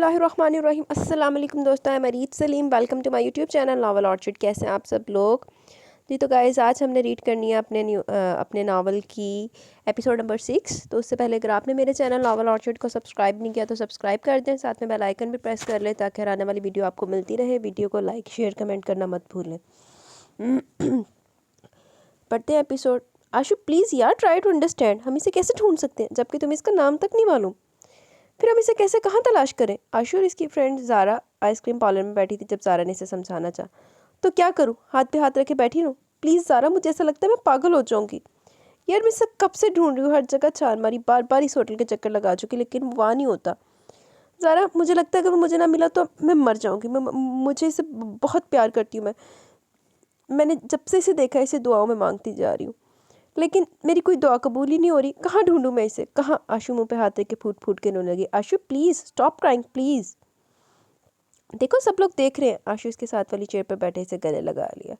बिस्मिल्लाहिर्रहमानिर्रहीम। अस्सलाम वालेकुम दोस्तों, मैं Mareed Saleem. Welcome to my YouTube channel Novel Orchid. कैसे हैं आप सब लोग जी? तो गाइस आज हमने रीड करनी है अपने नावल की एपिसोड नंबर 6। तो उससे पहले अगर आपने मेरे चैनल नावल ऑर्चिड को सब्सक्राइब नहीं किया तो सब्सक्राइब कर दें, साथ में बेल आइकन भी प्रेस कर लें ताकि हर आने वाली वीडियो आपको मिलती रहे। वीडियो को लाइक शेयर कमेंट करना मत भूलें। पढ़ते हैं एपिसोड। आशु प्लीज़ यार ट्राई टू अंडरस्टैंड, हम इसे कैसे ढूंढ सकते हैं जबकि तुम्हें इसका नाम तक नहीं मालूम? फिर हम इसे कैसे कहाँ तलाश करें? आशु और इसकी फ्रेंड ज़ारा आइसक्रीम पार्लर में बैठी थी जब ज़ारा ने इसे समझाना चाहा। तो क्या करूँ, हाथ पे हाथ रखे बैठी रहूँ? प्लीज़ ज़ारा, मुझे ऐसा लगता है मैं पागल हो जाऊँगी। यार मैं इसे कब से ढूंढ रही हूँ, हर जगह छान मारी, बार बार इस होटल के चक्कर लगा चुकी, लेकिन वो वहाँ नहीं होता। ज़ारा, मुझे लगता है अगर वो मुझे ना मिला तो मैं मर जाऊँगी। मुझे इसे बहुत प्यार करती हूँ। मैंने जब से इसे देखा इसे दुआओं में मांगती जा रही हूँ, लेकिन मेरी कोई दुआ कबूल ही नहीं हो रही। कहाँ ढूंढूं मैं इसे, कहाँ? आशु मुंह पे हाथ रख के फूट फूट के रोने लगी। आशु प्लीज़ स्टॉप क्राइंग प्लीज़। देखो सब लोग देख रहे हैं। आशु इसके साथ वाली चेयर पर बैठे इसे गले लगा लिया।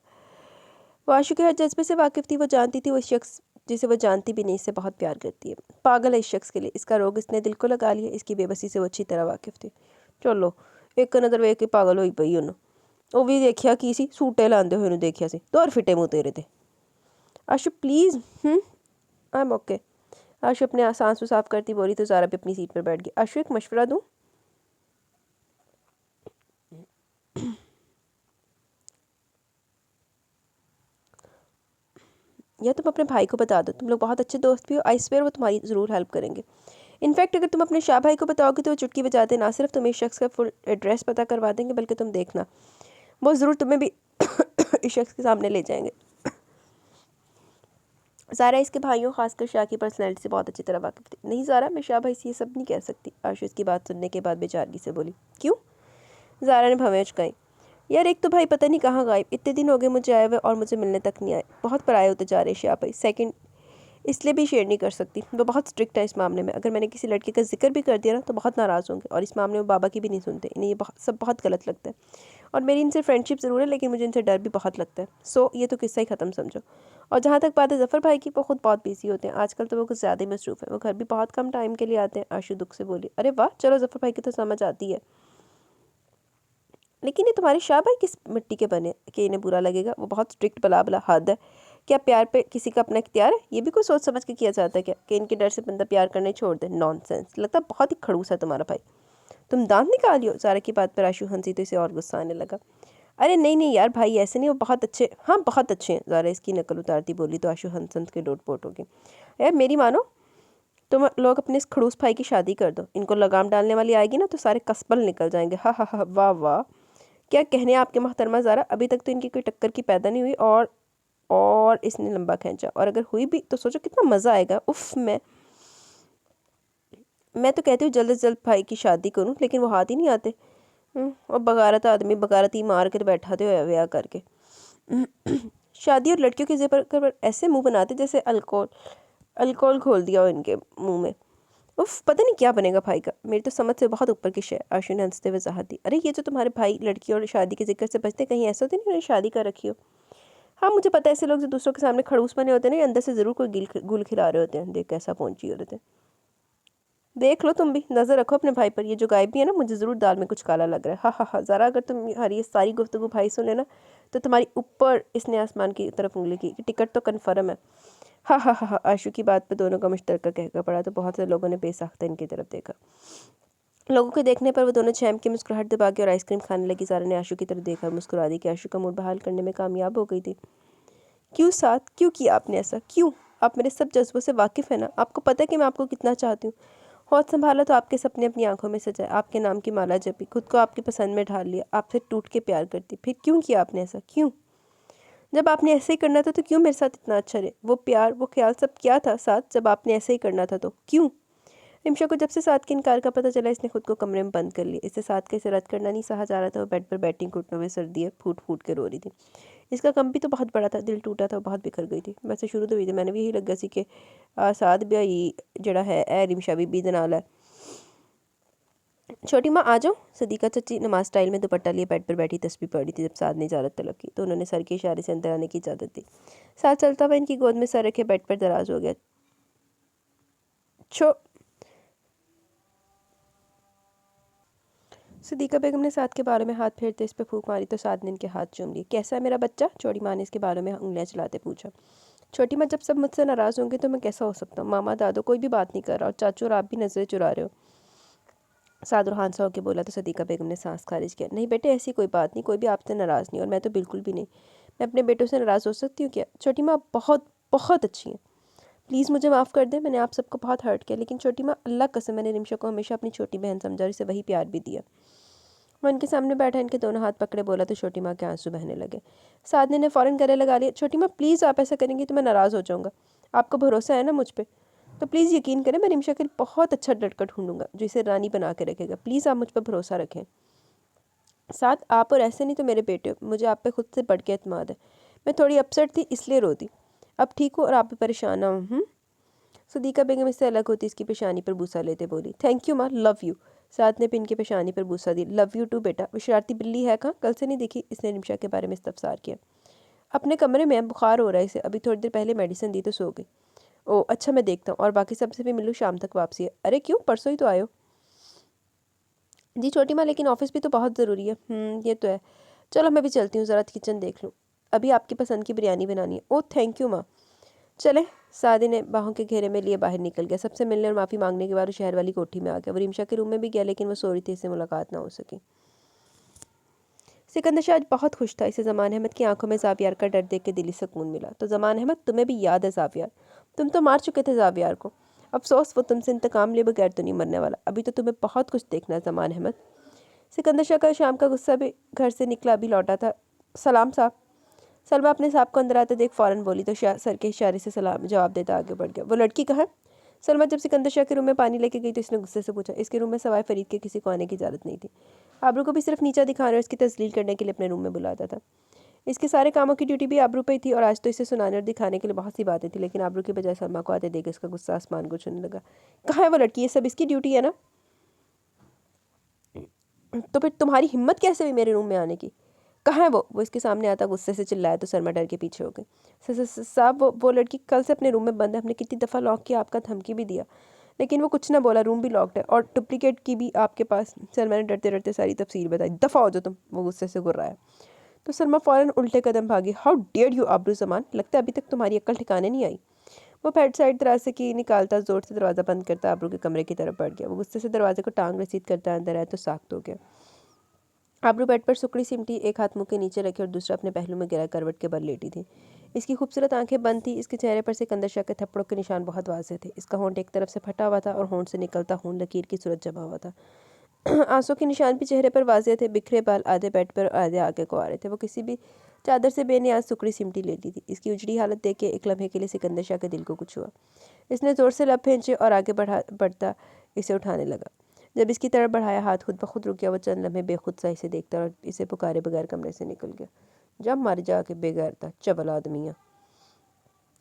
वो आशु के हर जज्बे से वाकिफ़ थी। वो जानती थी वो शख्स जिसे वो जानती भी नहीं इससे बहुत प्यार करती है। पागल है इस शख्स के लिए, इसका रोग इसने दिल को लगा लिया। इसकी बेबसी से वो अच्छी तरह वाकिफ़ थी। चलो एक नज़र वेख के पागल हुई पई उन्होंने। वो भी देखिया की सी सूटे लांदे हुए देखिया सी, तो और फिटे मुँह तेरे थे। Ashu please. I am okay. Ashu अपने आंसू साफ करती बोली तो ज़ारा भी अपनी सीट पर बैठ गई। आशु एक मशवरा दूँ? या तुम अपने भाई को बता दो, तुम लोग बहुत अच्छे दोस्त भी हो। आई स्वेयर वो तुम्हारी ज़रूर हेल्प करेंगे। इनफैक्ट अगर तुम अपने शाह भाई को बताओगे तो वो चुटकी बजाते ना सिर्फ तुम्हें इस शख्स का फुल एड्रेस पता करवा देंगे, बल्कि तुम देखना वो ज़रूर तुम्हें भी इस शख्स के सामने ले जाएंगे। ज़ारा इसके भाइयों खासकर शाह की पर्सनैलिटी से बहुत अच्छी तरह वाकिफ़ थी। नहीं ज़ारा, मैं शाह भाई से ये सब नहीं कह सकती। आशु इसकी बात सुनने के बाद बेचारगी से बोली। क्यों? ज़ारा ने भवें चुकाई। यार एक तो भाई पता नहीं कहाँ गायब, इतने दिन हो गए मुझे आए हुए और मुझे मिलने तक नहीं आए। बहुत पराए होते जा रहे शाह भाई। सेकंड, इसलिए भी शेयर नहीं कर सकती, वो बहुत स्ट्रिक्ट है इस मामले में। अगर मैंने किसी लड़के का जिक्र भी कर दिया ना तो बहुत नाराज़ होंगे, और इस मामले में बाबा की भी नहीं सुनते। इन्हें ये सब बहुत गलत लगता है। और मेरी इनसे फ्रेंडशिप ज़रूर है, लेकिन मुझे इनसे डर भी बहुत लगता है। सो ये तो किस्सा ही ख़त्म समझो। और जहाँ तक बात है ज़फ़र भाई की, वो खुद बहुत बिजी होते हैं आजकल, तो वो कुछ ज़्यादा ही मसरूफ़ है। वो घर भी बहुत कम टाइम के लिए आते हैं। आशु दुख से बोली। अरे वाह, चलो ज़फ़र भाई की तो समझ आती है, लेकिन ये तुम्हारे शाह भाई किस मिट्टी के बने कि इन्हें बुरा लगेगा? वो बहुत स्ट्रिक्ट, बला बला हद है। क्या प्यार पे किसी का अपना इख्तियार है? ये भी कुछ सोच समझ के किया जाता है क्या कि इनके डर से बंदा प्यार करना ही छोड़ दे? नॉनसेंस। लगता है बहुत ही खड़ूस है तुम्हारा भाई। तुम दांत निकालियो। ज़ारा की बात पर आशु हंसी तो इसे और गुस्सा आने लगा। अरे नहीं नहीं यार भाई, ऐसे नहीं, वो बहुत अच्छे, हाँ बहुत अच्छे हैं। ज़ारा इसकी नकल उतारती बोली तो आशु हंस हंस के लोट पोट हो गई। यार मेरी मानो, तुम लोग अपने इस खड़ूस भाई की शादी कर दो। इनको लगाम डालने वाली आएगी ना तो सारे कसबल निकल जाएंगे। हा हा हा, वाह वाह, क्या कहने आपके मोहतरमा ज़ारा। अभी तक तो इनकी कोई टक्कर की पैदा नहीं हुई, और इसने लंबा खींचा। और अगर हुई भी तो सोचो कितना मज़ा आएगा। उफ, मैं तो कहती हूँ जल्द से जल्द भाई की शादी करूँ, लेकिन वो हाथ ही नहीं आते। और बगारत आदमी बगारत ही मार कर बैठाते हुए ब्याह करके। शादी और लड़कियों के ज़िक्र पर ऐसे मुंह बनाते जैसे अल्कोहल अल्कोहल घोल दिया हो इनके मुंह में। उफ, पता नहीं क्या बनेगा भाई का। मेरी तो समझ से बहुत ऊपर की शय। आशु ने हंसते हुए वजाहत दी। अरे ये जो तुम्हारे भाई लड़की और शादी के जिक्र से बचते, कहीं ऐसा तो नहीं उन्होंने शादी कर रखी हो? हाँ मुझे पता है, ऐसे लोग जो दूसरों के सामने खड़ूस बने होते हैं ना, अंदर से ज़रूर कोई गुल खिला रहे होते हैं। देख कैसा पहुंची हो रहे थे। देख लो तुम भी, नज़र रखो अपने भाई पर। ये जो गायब भी है ना, मुझे ज़रूर दाल में कुछ काला लग रहा है। हा हा हा। ज़रा अगर तुम्हारी ये सारी गुफ्तगू भाई सुन लेना तो तुम्हारी ऊपर इसने आसमान की तरफ उंगली की कि टिकट तो कन्फर्म है। हा हा हा हा। आशु की बात पे दोनों का मुश्तरका कहका पड़ा तो बहुत से लोगों ने बेसाख्ता इनकी तरफ देखा। लोगों के देखने पर वो दोनों छेम की मुस्कुराहट दबा के और आइसक्रीम खाने लगी। ज़ारा ने आशु की तरफ देखा और मुस्कुरा दी कि आशु का मूड बहाल करने में कामयाब हो गई थी। क्यों साथ, क्यों किया आपने ऐसा, क्यों? आप मेरे सब जज्बों से वाकिफ़ है ना, आपको पता है कि मैं आपको कितना चाहती हूँ। होश संभाला तो आपके सपने अपनी आंखों में सजाए, आपके नाम की माला जपी, खुद को आपकी पसंद में ढाल लिया, आपसे टूट के प्यार करती। फिर क्यों किया आपने ऐसा, क्यों? जब आपने ऐसे ही करना था तो क्यों मेरे साथ इतना अच्छा रहे? वो प्यार, वो ख्याल सब क्या था साथ, जब आपने ऐसे ही करना था तो क्यों? रिमशा को जब से साथ के इनकार का पता चला, इसने खुद को कमरे में बंद कर लिया। इससे साथ का इसे रद्द करना नहीं सहा जा रहा था। वो बेड पर बैठी घुटनों में सर्दी है, फूट फूट के रो रही थी। इसका गम भी तो बहुत बड़ा था, दिल टूटा था, बहुत बिखर गई थी। वैसे शुरू तो हुई थी, मैंने भी यही लगा सी कि साथ ब्याई जड़ा है ए रिमशा बीबी दे नाल है। छोटी माँ आ जाओ। सदीका चची नमाज स्टाइल में दुपट्टा लिए बेड पर बैठी तस्बीह पढ़ रही थी जब साद ने इजाज़त तलब की तो उन्होंने सर के इशारे से अंदर आने की इजाज़त दी। साथ चलता हुआ इनकी गोद में सर रखे बेड पर दराज हो गया। छो सदीका बेगम ने साद के बालों में हाथ फेरते इस पे फूंक मारी तो साद ने इनके हाथ चूम लिए। कैसा है मेरा बच्चा? चौड़ी माँ ने इसके बालों में उंगलियां चलाते पूछा। छोटी माँ, जब सब मुझसे नाराज़ होंगे तो मैं कैसा हो सकता हूँ? मामा दादो कोई भी बात नहीं कर रहा और चाचू और आप भी नजरें चुरा रहे हो। साद रुहान सा होकर बोला तो सदीका बेगम ने सांस खारिज किया। नहीं बेटे, ऐसी कोई बात नहीं, कोई भी आपसे नाराज़ नहीं और मैं तो बिल्कुल भी नहीं। मैं अपने बेटों से नाराज़ हो सकती हूँ क्या? छोटी माँ बहुत बहुत अच्छी हैं, प्लीज़ मुझे माफ़ कर दें, मैंने आप सबको बहुत हर्ट किया। लेकिन छोटी माँ, अल्लाह कसम, मैंने रिमशा को हमेशा अपनी छोटी बहन समझा और इसे वही प्यार भी दिया। वो इनके सामने बैठा इनके दोनों हाथ पकड़े बोला तो छोटी माँ के आंसू बहने लगे। सादने ने फ़ौरन गले लगा लिया। छोटी माँ प्लीज़, आप ऐसा करेंगी तो मैं नाराज़ हो जाऊँगा। आपको भरोसा है ना मुझ पर? तो प्लीज़ यकीन करें, मैं रिमशा के लिए बहुत अच्छा लड़का ढूंढूंगा जो इसे रानी बना के रखेगा। प्लीज़ आप मुझ पर भरोसा रखें। साथ आप, और ऐसे नहीं तो मेरे बेटे, मुझे आप पे खुद से बढ़ के एतमाद है। मैं थोड़ी अपसेट थी इसलिए रो दी, अब ठीक हो और आप भी परेशान ना हो। सदीका बेगम इससे अलग होती इसकी पेशानी पर बूसा लेते बोली। थैंक यू माँ, लव यू। साथ ने पिन की पेशानी पर बूसा दी। लव यू टू बेटा। वो शरारती बिल्ली है कहाँ? कल से नहीं दिखी। इसने रिमशा के बारे में इस्तफसार किया। अपने कमरे में बुखार हो रहा है इसे, अभी थोड़ी देर पहले मेडिसिन दी तो सो गई। ओह अच्छा, मैं देखता हूँ और बाकी सबसे भी मिलूँ, शाम तक वापसी है। अरे क्यों, परसों ही तो आयो। जी छोटी माँ, लेकिन ऑफिस भी तो बहुत ज़रूरी है। ये तो है। चलो मैं भी चलती हूँ, ज़रा किचन देख लूँ, अभी आपकी पसंद की बिरयानी बनानी है। ओह थैंक यू माँ। चले। सादी ने बाहों के घेरे में लिए बाहर निकल गया। सबसे मिलने और माफ़ी मांगने के बाद वो शहर वाली कोठी में आ गया। वो रिमशा के रूम में भी गया लेकिन वो सो रही थी, इससे मुलाकात ना हो सकी। सिकंदर शाह आज बहुत खुश था। इसे ज़मान अहमद की आंखों में ज़ावियार का डर देख के दिली सुकून मिला। तो ज़मान अहमद, तुम्हें भी याद है ज़ावियार? तुम तो मार चुके थे ज़ावियार को। अफसोस, वो तुमसे इंतकाम लिए बगैर तो नहीं मरने वाला। अभी तो तुम्हें बहुत कुछ देखना है ज़मान अहमद। सिकंदर शाह का शाम का गुस्सा भी घर से निकला अभी लौटा था। सलाम साहब। सलमा अपने साहब को अंदर आते देख फ़ौरन बोली तो शाह सर के इशारे से सलाम जवाब देता आगे बढ़ गया। वो लड़की कहाँ है? सलमा जब सिकंदर शाह के रूम में पानी लेके गई तो इसने गुस्से से पूछा। इसके रूम में सवाए फरीद के किसी को आने की इजाज़त नहीं थी। आबरू को भी सिर्फ नीचा दिखाने और इसकी तस्लील करने के लिए अपने रूम में बुलाता था। इसके सारे कामों की ड्यूटी भी आबरू पे ही थी और आज तो इसे सुनाने और दिखाने के लिए बहुत सी बातें थी, लेकिन आबरू की बजाय सलमा को आते देख इसका गुस्सा आसमान को छूने लगा। कहाँ है वो लड़की? ये सब इसकी ड्यूटी है ना? तो फिर तुम्हारी हिम्मत कैसे हुई मेरे रूम में आने की? कहाँ है वो इसके सामने आता गुस्से से चिल्लाया तो सरमा डर के पीछे हो गई। साहब, वो लड़की कल से अपने रूम में बंद है। हमने कितनी दफ़ा लॉक किया, आपका धमकी भी दिया, लेकिन वो कुछ ना बोला। रूम भी लॉक्ड है और डुप्लीकेट की भी आपके पास। सरमा ने डरते डरते सारी तफसील बताई। दफ़ा हो जाओ तुम, वो गुस्से से गुर्राया। तो सरमा फ़ौरन उल्टे कदम भागी। हाउ डेयर यू आबरू ज़मान, लगता है अभी तक तुम्हारी अक्ल ठिकाने नहीं आई। वो पैड साइड दराज से की निकालता ज़ोर से दरवाज़ा बंद करता आबरू के कमरे की तरफ बढ़ गया। वो गुस्से से दरवाजे को टांग रसीद करता अंदर आया तो साख्त हो गया। आबरू बेड पर सुकड़ी सिमटी एक हाथ मुंह के नीचे रखे और दूसरा अपने पहलू में गिरा करवट के बल लेटी थी। इसकी खूबसूरत आंखें बंद थी। इसके चेहरे पर सिकंदर शाह के थप्पड़ों के निशान बहुत वाज़ेह थे। इसका होंठ एक तरफ से फटा हुआ था और होंठ से निकलता खून लकीर की सूरत जमा हुआ था। आंसू के निशान भी चेहरे पर वाज़ेह थे। बिखरे बाल आधे बेड पर और आधे आगे को आ रहे थे। वो किसी भी चादर से बेनियाज सुकड़ी सिमटी लेती थी। इसकी उजड़ी हालत देख के एक लम्हे के लिए सिकंदर शाह के दिल को कुछ हुआ। इसने ज़ोर से लब खींचे और आगे बढ़ता इसे उठाने लगा। जब इसकी तरफ बढ़ाया हाथ खुद ब खुद रुक गया। वो चंद लम्हे बेखुद सा इसे देखता और इसे पुकारे बगैर कमरे से निकल गया। जब मर जा के बेगैरता चबल आदमियाँ।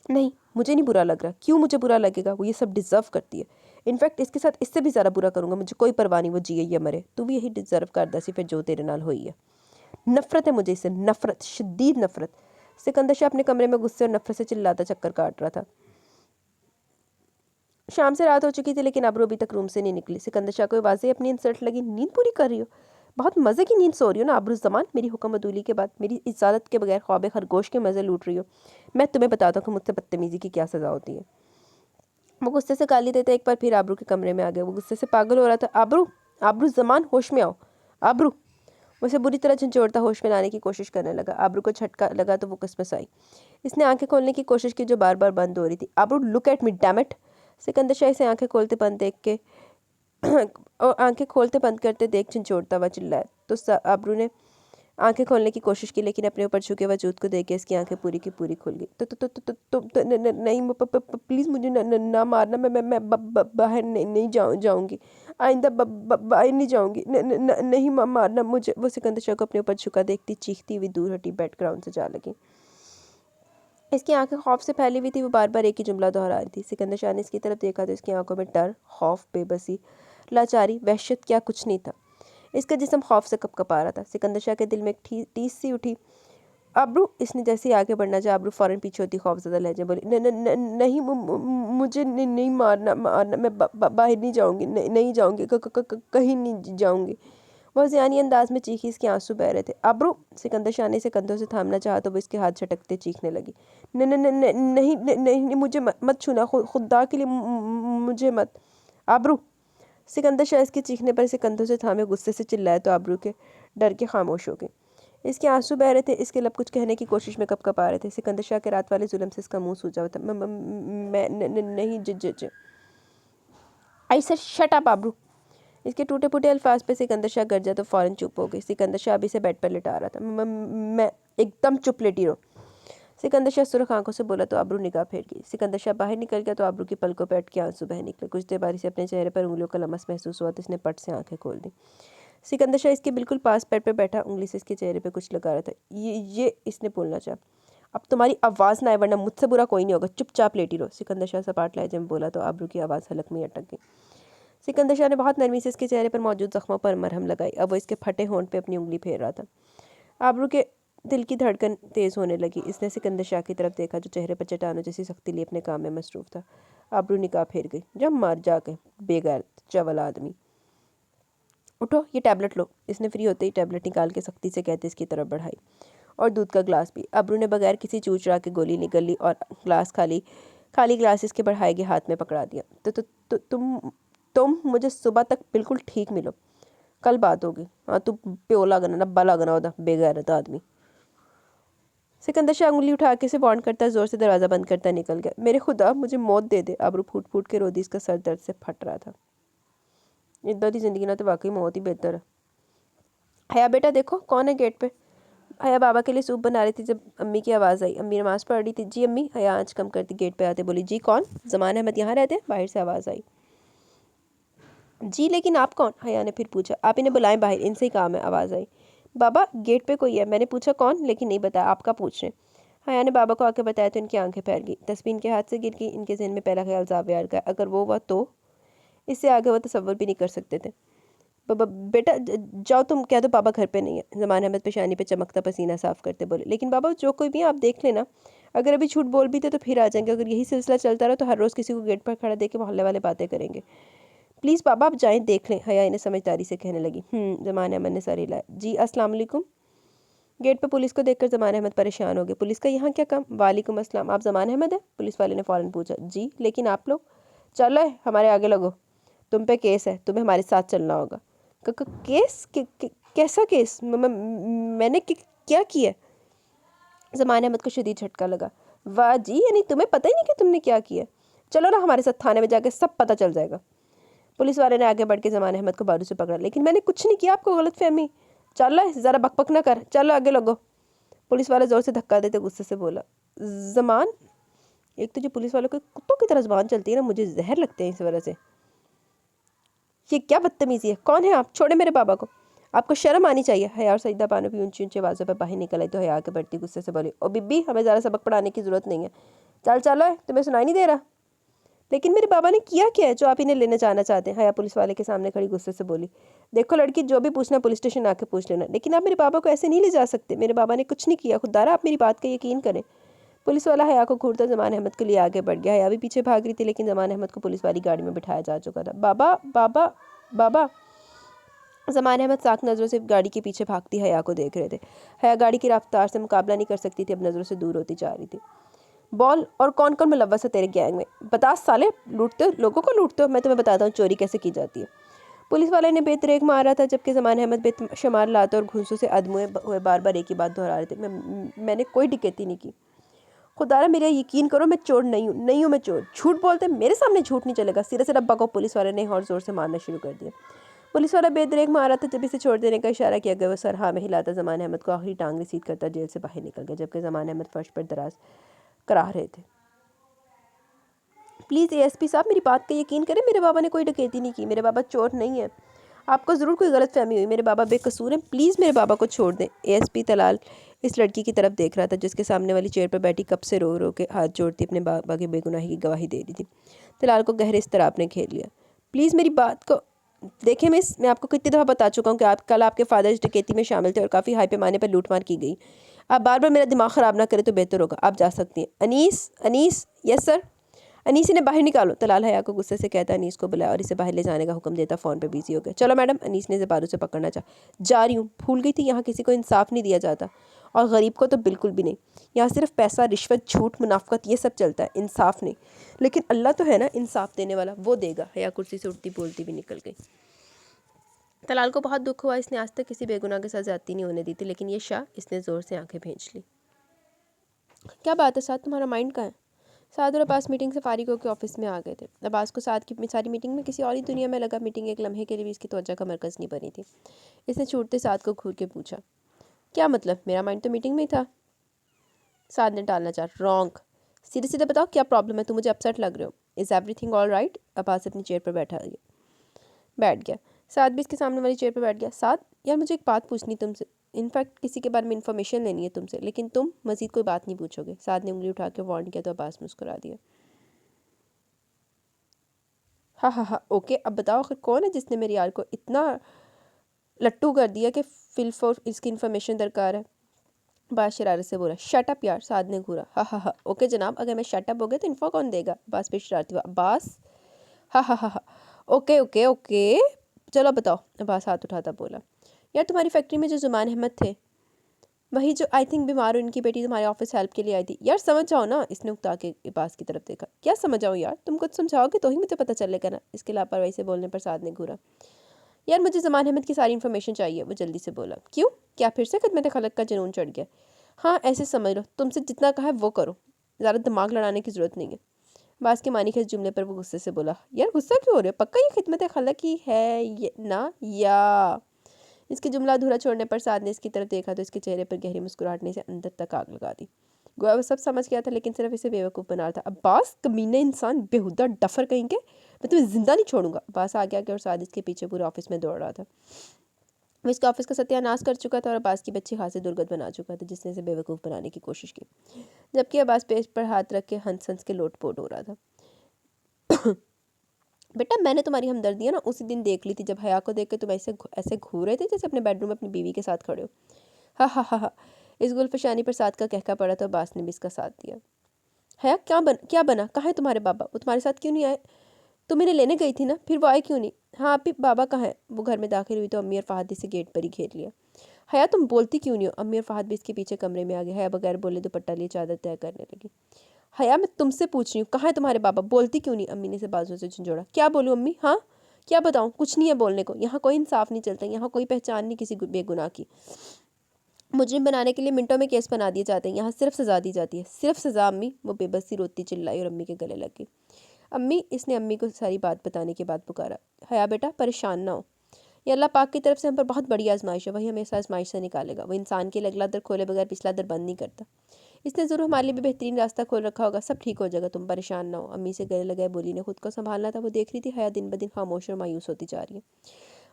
नहीं, मुझे नहीं बुरा लग रहा। क्यों मुझे बुरा लगेगा? वो ये सब डिज़र्व करती है। इनफैक्ट इसके साथ इससे भी ज़्यादा बुरा करूँगा। मुझे कोई परवाह नहीं वो जिए या मरे। तू भी यही डिज़र्व करदा सी फिर जो तेरे नाल हुई है। नफ़रत है मुझे इससे, नफ़रत, शदीद नफ़रत। सिकंदर शाह अपने कमरे में गुस्से और नफ़रत से चिल्लाता चक्कर काट रहा था। शाम से रात हो चुकी थी लेकिन आबरू अभी तक रूम से नहीं निकली। सिकंदर शाह को वाज़ेह अपनी इंसल्ट लगी। नींद पूरी कर रही हो? बहुत मज़े की नींद सो रही हो ना आबरू ज़मान? मेरी हुक्म अदूली के बाद मेरी इजाज़त के बगैर ख्वाब खरगोश के मज़े लूट रही हो? मैं तुम्हें बताता हूँ कि मुझसे बदतमीज़ी की क्या सज़ा होती है। वो गुस्से से गाली देते एक बार फिर आबरू के कमरे में आ गया। वो गुस्से से पागल हो रहा था। आबरू, आबरू ज़मान, होश में आओ। आबरू। उसे बुरी तरह झंझोड़ता होश में लाने की कोशिश करने लगा। आबरू को झटका लगा तो वो कसमस आई। इसने आंखें खोलने की कोशिश की जो बार बार बंद हो रही थी। Aabroo, look at me damn it. Sikandar Shah से आंखें खोलते बंद देख के और आंखें खोलते बंद करते देख झंझोड़ता हुआ चिल्लाया। तो आबरू ने आंखें खोलने की कोशिश की लेकिन अपने ऊपर झुके वजूद को देख के इसकी आंखें पूरी की पूरी खुल गई। नहीं, प्लीज़ मुझे ना मारना। मैं बाहर नहीं जाऊंगी। आइंदा बाहर नहीं जाऊंगी। नहीं मारना मुझे। वो सिकंदर शाह को अपने ऊपर झुका देखती चीखती हुई दूर हटी बैकग्राउंड से जा लगी। इसकी आंखें खौफ से फैली हुई थी। वो बार बार एक ही जुमला दोहरा रही थी। सिकंदर शाह ने इसकी तरफ देखा तो इसकी आंखों में डर, खौफ, बेबसी, लाचारी, वहशत क्या कुछ नहीं था। इसका जिस्म खौफ से कपकपा रहा था। सिकंदर शाह के दिल में एक टीस सी उठी। आबरू, इसने जैसे ही आगे बढ़ना चाहा आबरू फ़ौरन पीछे होती खौफज़दा लहजे बोली। नहीं, मुझे नहीं मारना। मैं बाहर नहीं जाऊंगी। नहीं जाऊंगी, कहीं नहीं जाऊंगी। वह ज़ियानी अंदाज में चीखी, इसके आंसू बह रहे थे। आबरू! सिकंदर शाह ने इसे कंधों से थामना चाहा तो वो इसके हाथ झटकते चीखने लगी। नहीं, मुझे मत छूना, खुदा के लिए मुझे मत। आबरू! सिकंदर शाह इसके चीखने पर इसे कंधों से थामे गुस्से से चिल्लाए तो आबरू के डर के खामोश हो गई। इसके आंसू बह रहे थे, इसके लब कुछ कहने की कोशिश में कपकपा रहे थे। सिकंदर शाह के रात वाले जुल्म से इसका मुंह सूजा हुआ था। मैं नहीं ज आई सर शट अप आबरू। इसके टूटे फूटे अल्फाज पे सिकंदर शाह गरजा तो फ़ौरन चुप हो गई। सिकंदर शाह अभी से बेड पर लिटा रहा था। मैं एकदम चुप लेटी रहो। सिकंदर शाह सुरख आंखों से बोला तो आबरू निगाह फेर गई। सिकंदर शाह बाहर निकल गया तो आबरू की पलकों पर अटके आंसू बह निकले। कुछ देर बाद इसे अपने चेहरे पर उंगलियों का लमस महसूस हुआ तो इसने पट से आंखें खोल दी। सिकंदर शाह इसके बिल्कुल पास बेड पर बैठा उंगली से इसके चेहरे पर कुछ लगा रहा था। ये इसने बोलना चाहा। अब तुम्हारी आवाज़ ना आए वरना मुझसे बुरा कोई नहीं होगा, चुपचाप लेटी रहो। सिकंदर शाह सपाट लहजे में बोला तो आबरू की आवाज़ हलक में अटक गई। सिकंदर शाह ने बहुत नरमी से इसके चेहरे पर मौजूद जख्मों पर मरहम लगाई। अब वो इसके फटे होंठ पे अपनी उंगली फेर रहा था। आबरू के दिल की धड़कन तेज़ होने लगी। इसने सिकंदर शाह की तरफ देखा जो चेहरे पर चट्टानों जैसी सख्ती लिए अपने काम में मसरूफ़ था। आबरू निकाह फेर गई। जब मर जाके बेगैरत चवल आदमी। उठो, ये टैबलेट लो। इसने फ्री होते ही टैबलेट निकाल के सख्ती से कहते इसकी तरफ बढ़ाई और दूध का ग्लास भी। आबरू ने बगैर किसी चूचरा के गोली निगल ली और ग्लास खाली ग्लास इसके बढ़ाए गए हाथ में पकड़ा दिया। तुम मुझे सुबह तक बिल्कुल ठीक मिलो, कल बात होगी। हाँ, तू प्यो लगना नब्बा लगना होता बेगैरत आदमी। सिकंदर शाह उंगली उठा के इसे वार्न करता जोर से दरवाज़ा बंद करता निकल गया। मेरे खुदा मुझे मौत दे दे। आबरू फूट फूट के रोदी, इसका सर दर्द से फट रहा था। इधर की ज़िंदगी ना तो वाकई मौत ही बेहतर है। हया बेटा देखो कौन है गेट पे। हया बाबा के लिए सूप बना रही थी जब अम्मी की आवाज़ आई। अम्मी नमाज़ पढ़ रही थी। जी अम्मी। हया आँच कम करती गेट पे आते बोली, जी कौन? ज़मान अहमद यहाँ रहते हैं? बाहर से आवाज़ आई। जी लेकिन आप कौन? हया ने फिर पूछा। आप इन्हें बुलाएं बाहर, इनसे ही काम है। आवाज़ आई। बाबा गेट पे कोई है। मैंने पूछा कौन, लेकिन नहीं बताया। आपका पूछ रहे। हया ने बाबा को आके बताया तो इनकी आंखें फैल गई। तस्बीह इनके हाथ से गिर गई। इनके जहन में पहला ख्याल ज़ावियार का, अगर वो हुआ तो। इससे आगे वो तसव्वुर भी नहीं कर सकते थे। बाबा बेटा जाओ, तुम कह दो पापा घर पे नहीं है। ज़मान अहमद पेशानी पे चमकता पसीना साफ करते बोले। लेकिन बाबा जो कोई भी है आप देख लेना, अगर अभी झूठ बोल भी थे तो फिर आ जाएंगे। अगर यही सिलसिला चलता रहा तो हर रोज़ किसी को गेट पर खड़ा देख के मोहल्ले वाले बातें करेंगे। प्लीज़ बाबा आप जाएं देख लें। हया इन्हें समझदारी से कहने लगी। ज़मान अहमद ने सर हिलाया। जी अस्सलाम वालेकुम। गेट पर पुलिस को देखकर ज़मान अहमद परेशान हो गए। पुलिस का यहाँ क्या काम? वालेकुम अस्सलाम। आप ज़मान अहमद है? पुलिस वाले ने फ़ौरन पूछा। जी लेकिन आप लोग? चलो हमारे आगे लगो, तुम पे केस है, तुम्हें हमारे साथ चलना होगा। केस? कैसा केस? मैंने क्या किया? ज़मान अहमद को शदीद झटका लगा। वाह जी, यानी तुम्हें पता ही नहीं कि तुमने क्या किया। चलो ना हमारे साथ थाने में जाके सब पता चल जाएगा। पुलिस वाले ने आगे बढ़ के ज़मान अहमद को बाजू से पकड़ा। लेकिन मैंने कुछ नहीं किया, आपको गलतफहमी। चलो ज़रा बकबक ना कर, चलो आगे लगो। पुलिस वाला ज़ोर से धक्का देते गुस्से से बोला। ज़मान, एक तो जो पुलिस वालों के कुत्तों की तरह ज़बान चलती है ना, मुझे जहर लगते हैं इस वजह से। ये क्या बदतमीज़ी है? कौन है आप? छोड़े मेरे बाबा को, आपको शर्म आनी चाहिए। हया और सईदा बानो भी ऊंची ऊंची आवाज़ों पर बाहर निकल आई तो हया आगे बढ़ती गुस्से से बोली, ओ बिब्बी हमें ज़्यादा सबक पढ़ाने की ज़रूरत नहीं है, चल चलो, तुम्हें सुनाई नहीं दे रहा? लेकिन मेरे बाबा ने किया क्या है जो आप इन्हें लेने जाना चाहते हैं? हया पुलिस वाले के सामने खड़ी गुस्से से बोली। देखो लड़की, जो भी पूछना पुलिस स्टेशन आके पूछ लेना, लेकिन आप मेरे बाबा को ऐसे नहीं ले जा सकते। मेरे बाबा ने कुछ नहीं किया, खुदारा आप मेरी बात का यकीन करें। पुलिस वाला हया को घूरता ज़मान अहमद के लिए आगे बढ़ गया। हया भी पीछे भाग रही थी लेकिन ज़मान अहमद को पुलिस वाली गाड़ी में बिठाया जा चुका था। बाबा बाबा बाबा। ज़मान अहमद साख नज़रों से गाड़ी के पीछे भागती हया को देख रहे थे। हया गाड़ी की रफ्तार से मुकाबला नहीं कर सकती थी, अब नज़रों से दूर होती जा रही थी। बॉल, और कौन कौन मुलव्वस है तेरे गैंग में? बता साले, लूटते हो लोगों को, लूटते हो। मैं तुम्हें बताता हूँ चोरी कैसे की जाती है। पुलिस वाले ने बेतरेक मारा था जबकि ज़मान अहमद बेशुमार लातों और घूंसों से अदमुए हुए बार बार एक ही बात दोहरा रहे थे। मैंने कोई डकैती नहीं की। खुदारा मेरा यकीन करो, मैं चोर नहीं हूँ मैं चोर। झूठ बोलते, मेरे सामने झूठ नहीं चलेगा। सिरा से डब्बा को पुलिस वाले ने और ज़ोर से मारना शुरू कर दिया। पुलिस वाला बेदरेक मारा था जब इसे छोड़ देने का इशारा किया गया। वो सर हाँ में हिलाता ज़मान अहमद को आखिरी टांग रसीद करता जेल से बाहर निकल गया जबकि ज़मान अहमद फर्श पर दराज कराह रहे थे। प्लीज़ एएसपी साहब मेरी बात का यकीन करें, मेरे बाबा ने कोई डकैती नहीं की, मेरे बाबा चोर नहीं है। आपको ज़रूर कोई गलतफहमी हुई, मेरे बाबा बेकसूर हैं, प्लीज़ मेरे बाबा को छोड़ दें। एएसपी तलाल इस लड़की की तरफ देख रहा था जिसके सामने वाली चेयर पर बैठी कब से रो रो के हाथ जोड़ती अपने बाबा की बेगुनाही की गवाही दे रही थी। तलाल को गहरे इस्तराब ने घेर लिया। प्लीज़ मेरी बात को देखें मिस, मैं आपको कितनी दफ़ा बता चुका हूँ कि कल आपके फादर इस डकैती में शामिल थे और काफ़ी हाई पैमाने पर लूटमार की गई। आप बार बार मेरा दिमाग ख़राब ना करें तो बेहतर होगा। आप जा सकती हैं। Anees, yes sir. अनीस इन्हें बाहर निकालो। तलाल हया को गुस्से से कहता, अनीस को बुलाया और इसे बाहर ले जाने का हुक्म देता। फ़ोन पे बिजी हो गया। चलो मैडम, अनीस ने ज़बारू से पकड़ना चाहा। जा रही हूँ। भूल गई थी यहाँ किसी को इंसाफ नहीं दिया जाता, और गरीब को तो बिल्कुल भी नहीं। यहाँ सिर्फ पैसा, रिश्वत, झूठ, मुनाफकत ये सब चलता है, इंसाफ नहीं। लेकिन अल्लाह तो है ना इंसाफ देने वाला, वो देगा। हया कुर्सी से उठती बोलती भी निकल गई। तलाल को बहुत दुख हुआ। इसने आज तक किसी बेगुनाह के साथ ज़्यादती नहीं होने दी थी, लेकिन ये शाह, इसने ज़ोर से आंखें भींच ली। क्या बात है साथ, तुम्हारा माइंड कहाँ है? साद और अब्बास मीटिंग से फारिग होकर ऑफिस में आ गए थे। अब्बास को साद की सारी मीटिंग में किसी और ही दुनिया में लगा। मीटिंग एक लम्हे के लिए भी इसकी तवज्जो का मरकज़ नहीं बनी थी। इसने छूटते साद को घूर के पूछा, क्या मतलब? मेरा माइंड तो मीटिंग में ही था। साद ने टालना चाहा। रॉन्ग। सीधे सीधे बताओ क्या प्रॉब्लम है, तुम मुझे अपसेट लग रहे हो। Is everything all right? Abbas अपनी चेयर पर बैठ गया। साद भी इसके सामने वाली चेयर पर बैठ गया। साद, यार मुझे एक बात पूछनी तुमसे, इनफैक्ट किसी के बारे में इन्फॉर्मेशन लेनी है तुमसे, लेकिन तुम मज़ीद कोई बात नहीं पूछोगे। साद ने उंगली उठा के वार्न किया तो अब्बास मुस्कुरा दिया। हाँ हाँ हाँ, ओके, अब बताओ आखिर कौन है जिसने मेरे यार को इतना लट्टू कर दिया कि फिल फॉर इसकी इन्फॉर्मेशन दरकार है। बास शरारत से बोला। शट अप यार। साद ने घूरा। हाँ हाँ हाँ, ओके जनाब, अगर मैं शट अप हो गया तो इन्फो कौन देगा? बास पे शरारती हुआ। बास, हाँ हाँ हाँ हाँ, ओके ओके ओके, चलो बताओ। बास हाथ उठाता बोला, यार तुम्हारी फैक्ट्री में जो जुमान अहमद थे, वही जो आई थिंक बीमार हो, इनकी बेटी तुम्हारे ऑफिस हेल्प के लिए आई थी। यार समझ जाओ ना। इसने उकता के बास की तरफ देखा। क्या समझ जाओ यार, तुम कुछ समझाओगे तो ही मुझे पता चलेगा ना। इसके लापरवाही से बोलने पर साद ने घूरा। यार मुझे ज़मान अहमद की सारी इन्फॉर्मेशन चाहिए। वो जल्दी से बोला। क्यों, क्या फिर से खिदमत खलक का जुनून चढ़ गया? हाँ ऐसे समझ लो, तुमसे जितना कहा है वो करो, ज़्यादा दिमाग लड़ाने की ज़रूरत नहीं है। बास के मानी के इस जुमले पर वो गुस्से से बोला, यार गुस्सा क्यों हो रहे हो? पक्का ये खिदमत खलक की है ये ना? या इसके जुमला अधूरा छोड़ने पर साद ने इसकी तरफ देखा तो इसके चेहरे पर गहरी मुस्कुराहट ने इसे अंदर तक आग लगा दी। गोया वो सब समझ गया था, लेकिन सिर्फ इसे बेवकूफ़ बना रहा था। अब्बास कमीने इंसान, बेहुदा डफर कहेंगे, मैं तुम्हें जिंदा नहीं छोड़ूंगा। अब्बास आ गया और साद इसके पीछे पूरे ऑफिस में दौड़ रहा था। वो इसके ऑफिस का सत्यानाश कर चुका था और अब्बास की बच्ची खासे दुर्गत बना चुका था, जिसने इसे बेवकूफ़ बनाने की कोशिश की। जबकि अब्बास पेज पर हाथ रख के हंस हंस के लोटपोट हो रहा था। बेटा मैंने तुम्हारी हमदर्दियाँ ना उसी दिन देख ली थी जब हया को देख के तुम ऐसे घूर रहे थे जैसे अपने बेडरूम में अपनी बीवी के साथ खड़े हो। हा हा हा हा। इस गुलफशानी पर साद का कहका पड़ा तो अब्बास ने भी इसका साथ दिया। हया क्या बना? कहाँ है तुम्हारे बाबा? वो तुम्हारे साथ क्यों नहीं आए? तुम इन्हें लेने गई थी ना, फिर वो आए क्यों नहीं? हाँ आप ही बाबा कहाँ है? वो घर में दाखिल हुई तो अम्मी और फहद इसे गेट पर ही घेर लिया। हया तुम बोलती क्यों नहीं हो? अम्मी और फहद भी इसके पीछे कमरे में आ गए। हया बगैर बोले दुपट्टा लिए चादर तय करने लगी। हया मैं तुमसे पूछ रही हूँ, कहाँ है तुम्हारे बाबा? बोलती क्यों नहीं? अम्मी ने इसे बाजू से झंझोड़ा। क्या बोलूँ अम्मी? हाँ क्या बताऊँ? कुछ नहीं है बोलने को। यहाँ कोई इंसाफ नहीं चलता, यहाँ कोई पहचान नहीं किसी बेगुनाह की। मुजरिम बनाने के लिए मिनटों में केस बना दिए जाते हैं, यहाँ सिर्फ सज़ा दी जाती है, सिर्फ सज़ा। अम्मी, वो बेबसी रोती चिल्लाई और अम्मी के गले लग गई। अम्मी, इसने अम्मी को सारी बात बताने के बाद पुकारा। हया बेटा परेशान ना हो, ये अल्लाह पाक की तरफ से हम पर बहुत बड़ी आजमाइश है, वही हमें इस आजमाइश से निकालेगा। वो इंसान के लिए अगला दर खोले बगैर पिछला दर बंद नहीं करता। इसने ज़रूर हमारे लिए भी बेहतरीन रास्ता खोल रखा होगा। सब ठीक हो जाएगा, तुम परेशान ना हो। अम्मी से गले लगाए बोली ने खुद को संभालना था। वो देख रही थी हया दिन ब दिन खामोश और मायूस होती जा रही है।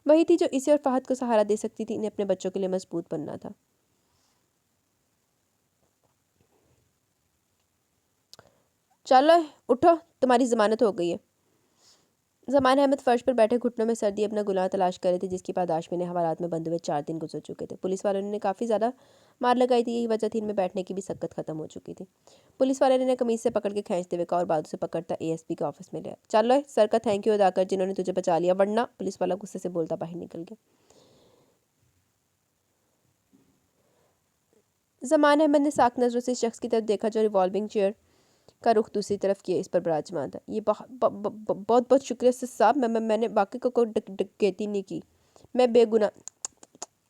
वही थी जो इसे और फहद को सहारा दे सकती थी। इन्हें अपने बच्चों के लिए मजबूत बनना था। चलो उठो, तुम्हारी ज़मानत हो गई है। ज़मान अहमद फ़र्श पर बैठे घुटनों में सर्दी अपना गुनाह तलाश कर रहे थे, जिसकी पादाश में हवालात में बंद हुए 4 दिन गुजर चुके थे। पुलिस वालों ने काफ़ी ज़्यादा मार लगाई थी, यही वजह थी इनमें बैठने की भी सक्कत ख़त्म हो चुकी थी। पुलिस वाले ने कमीज से पकड़ के खींचते हुए कहा और बाजू से पकड़ता ASP के ऑफिस में लिया। चलो सर का थैंक यू अदा कर जिन्होंने तुझे बचा लिया, वरना, पुलिस वाला गुस्से से बोलता बाहर निकल गया। ज़मान अहमद ने साख नज़रों से इस शख्स की तरफ देखा जो रिवॉल्विंग चेयर का रुख दूसरी तरफ किया इस पर विराजमान था। ये बहुत बहुत शुक्रिया सर साहब, मैंने बाकी को कोई डकैती नहीं की, मैं बेगुनाह।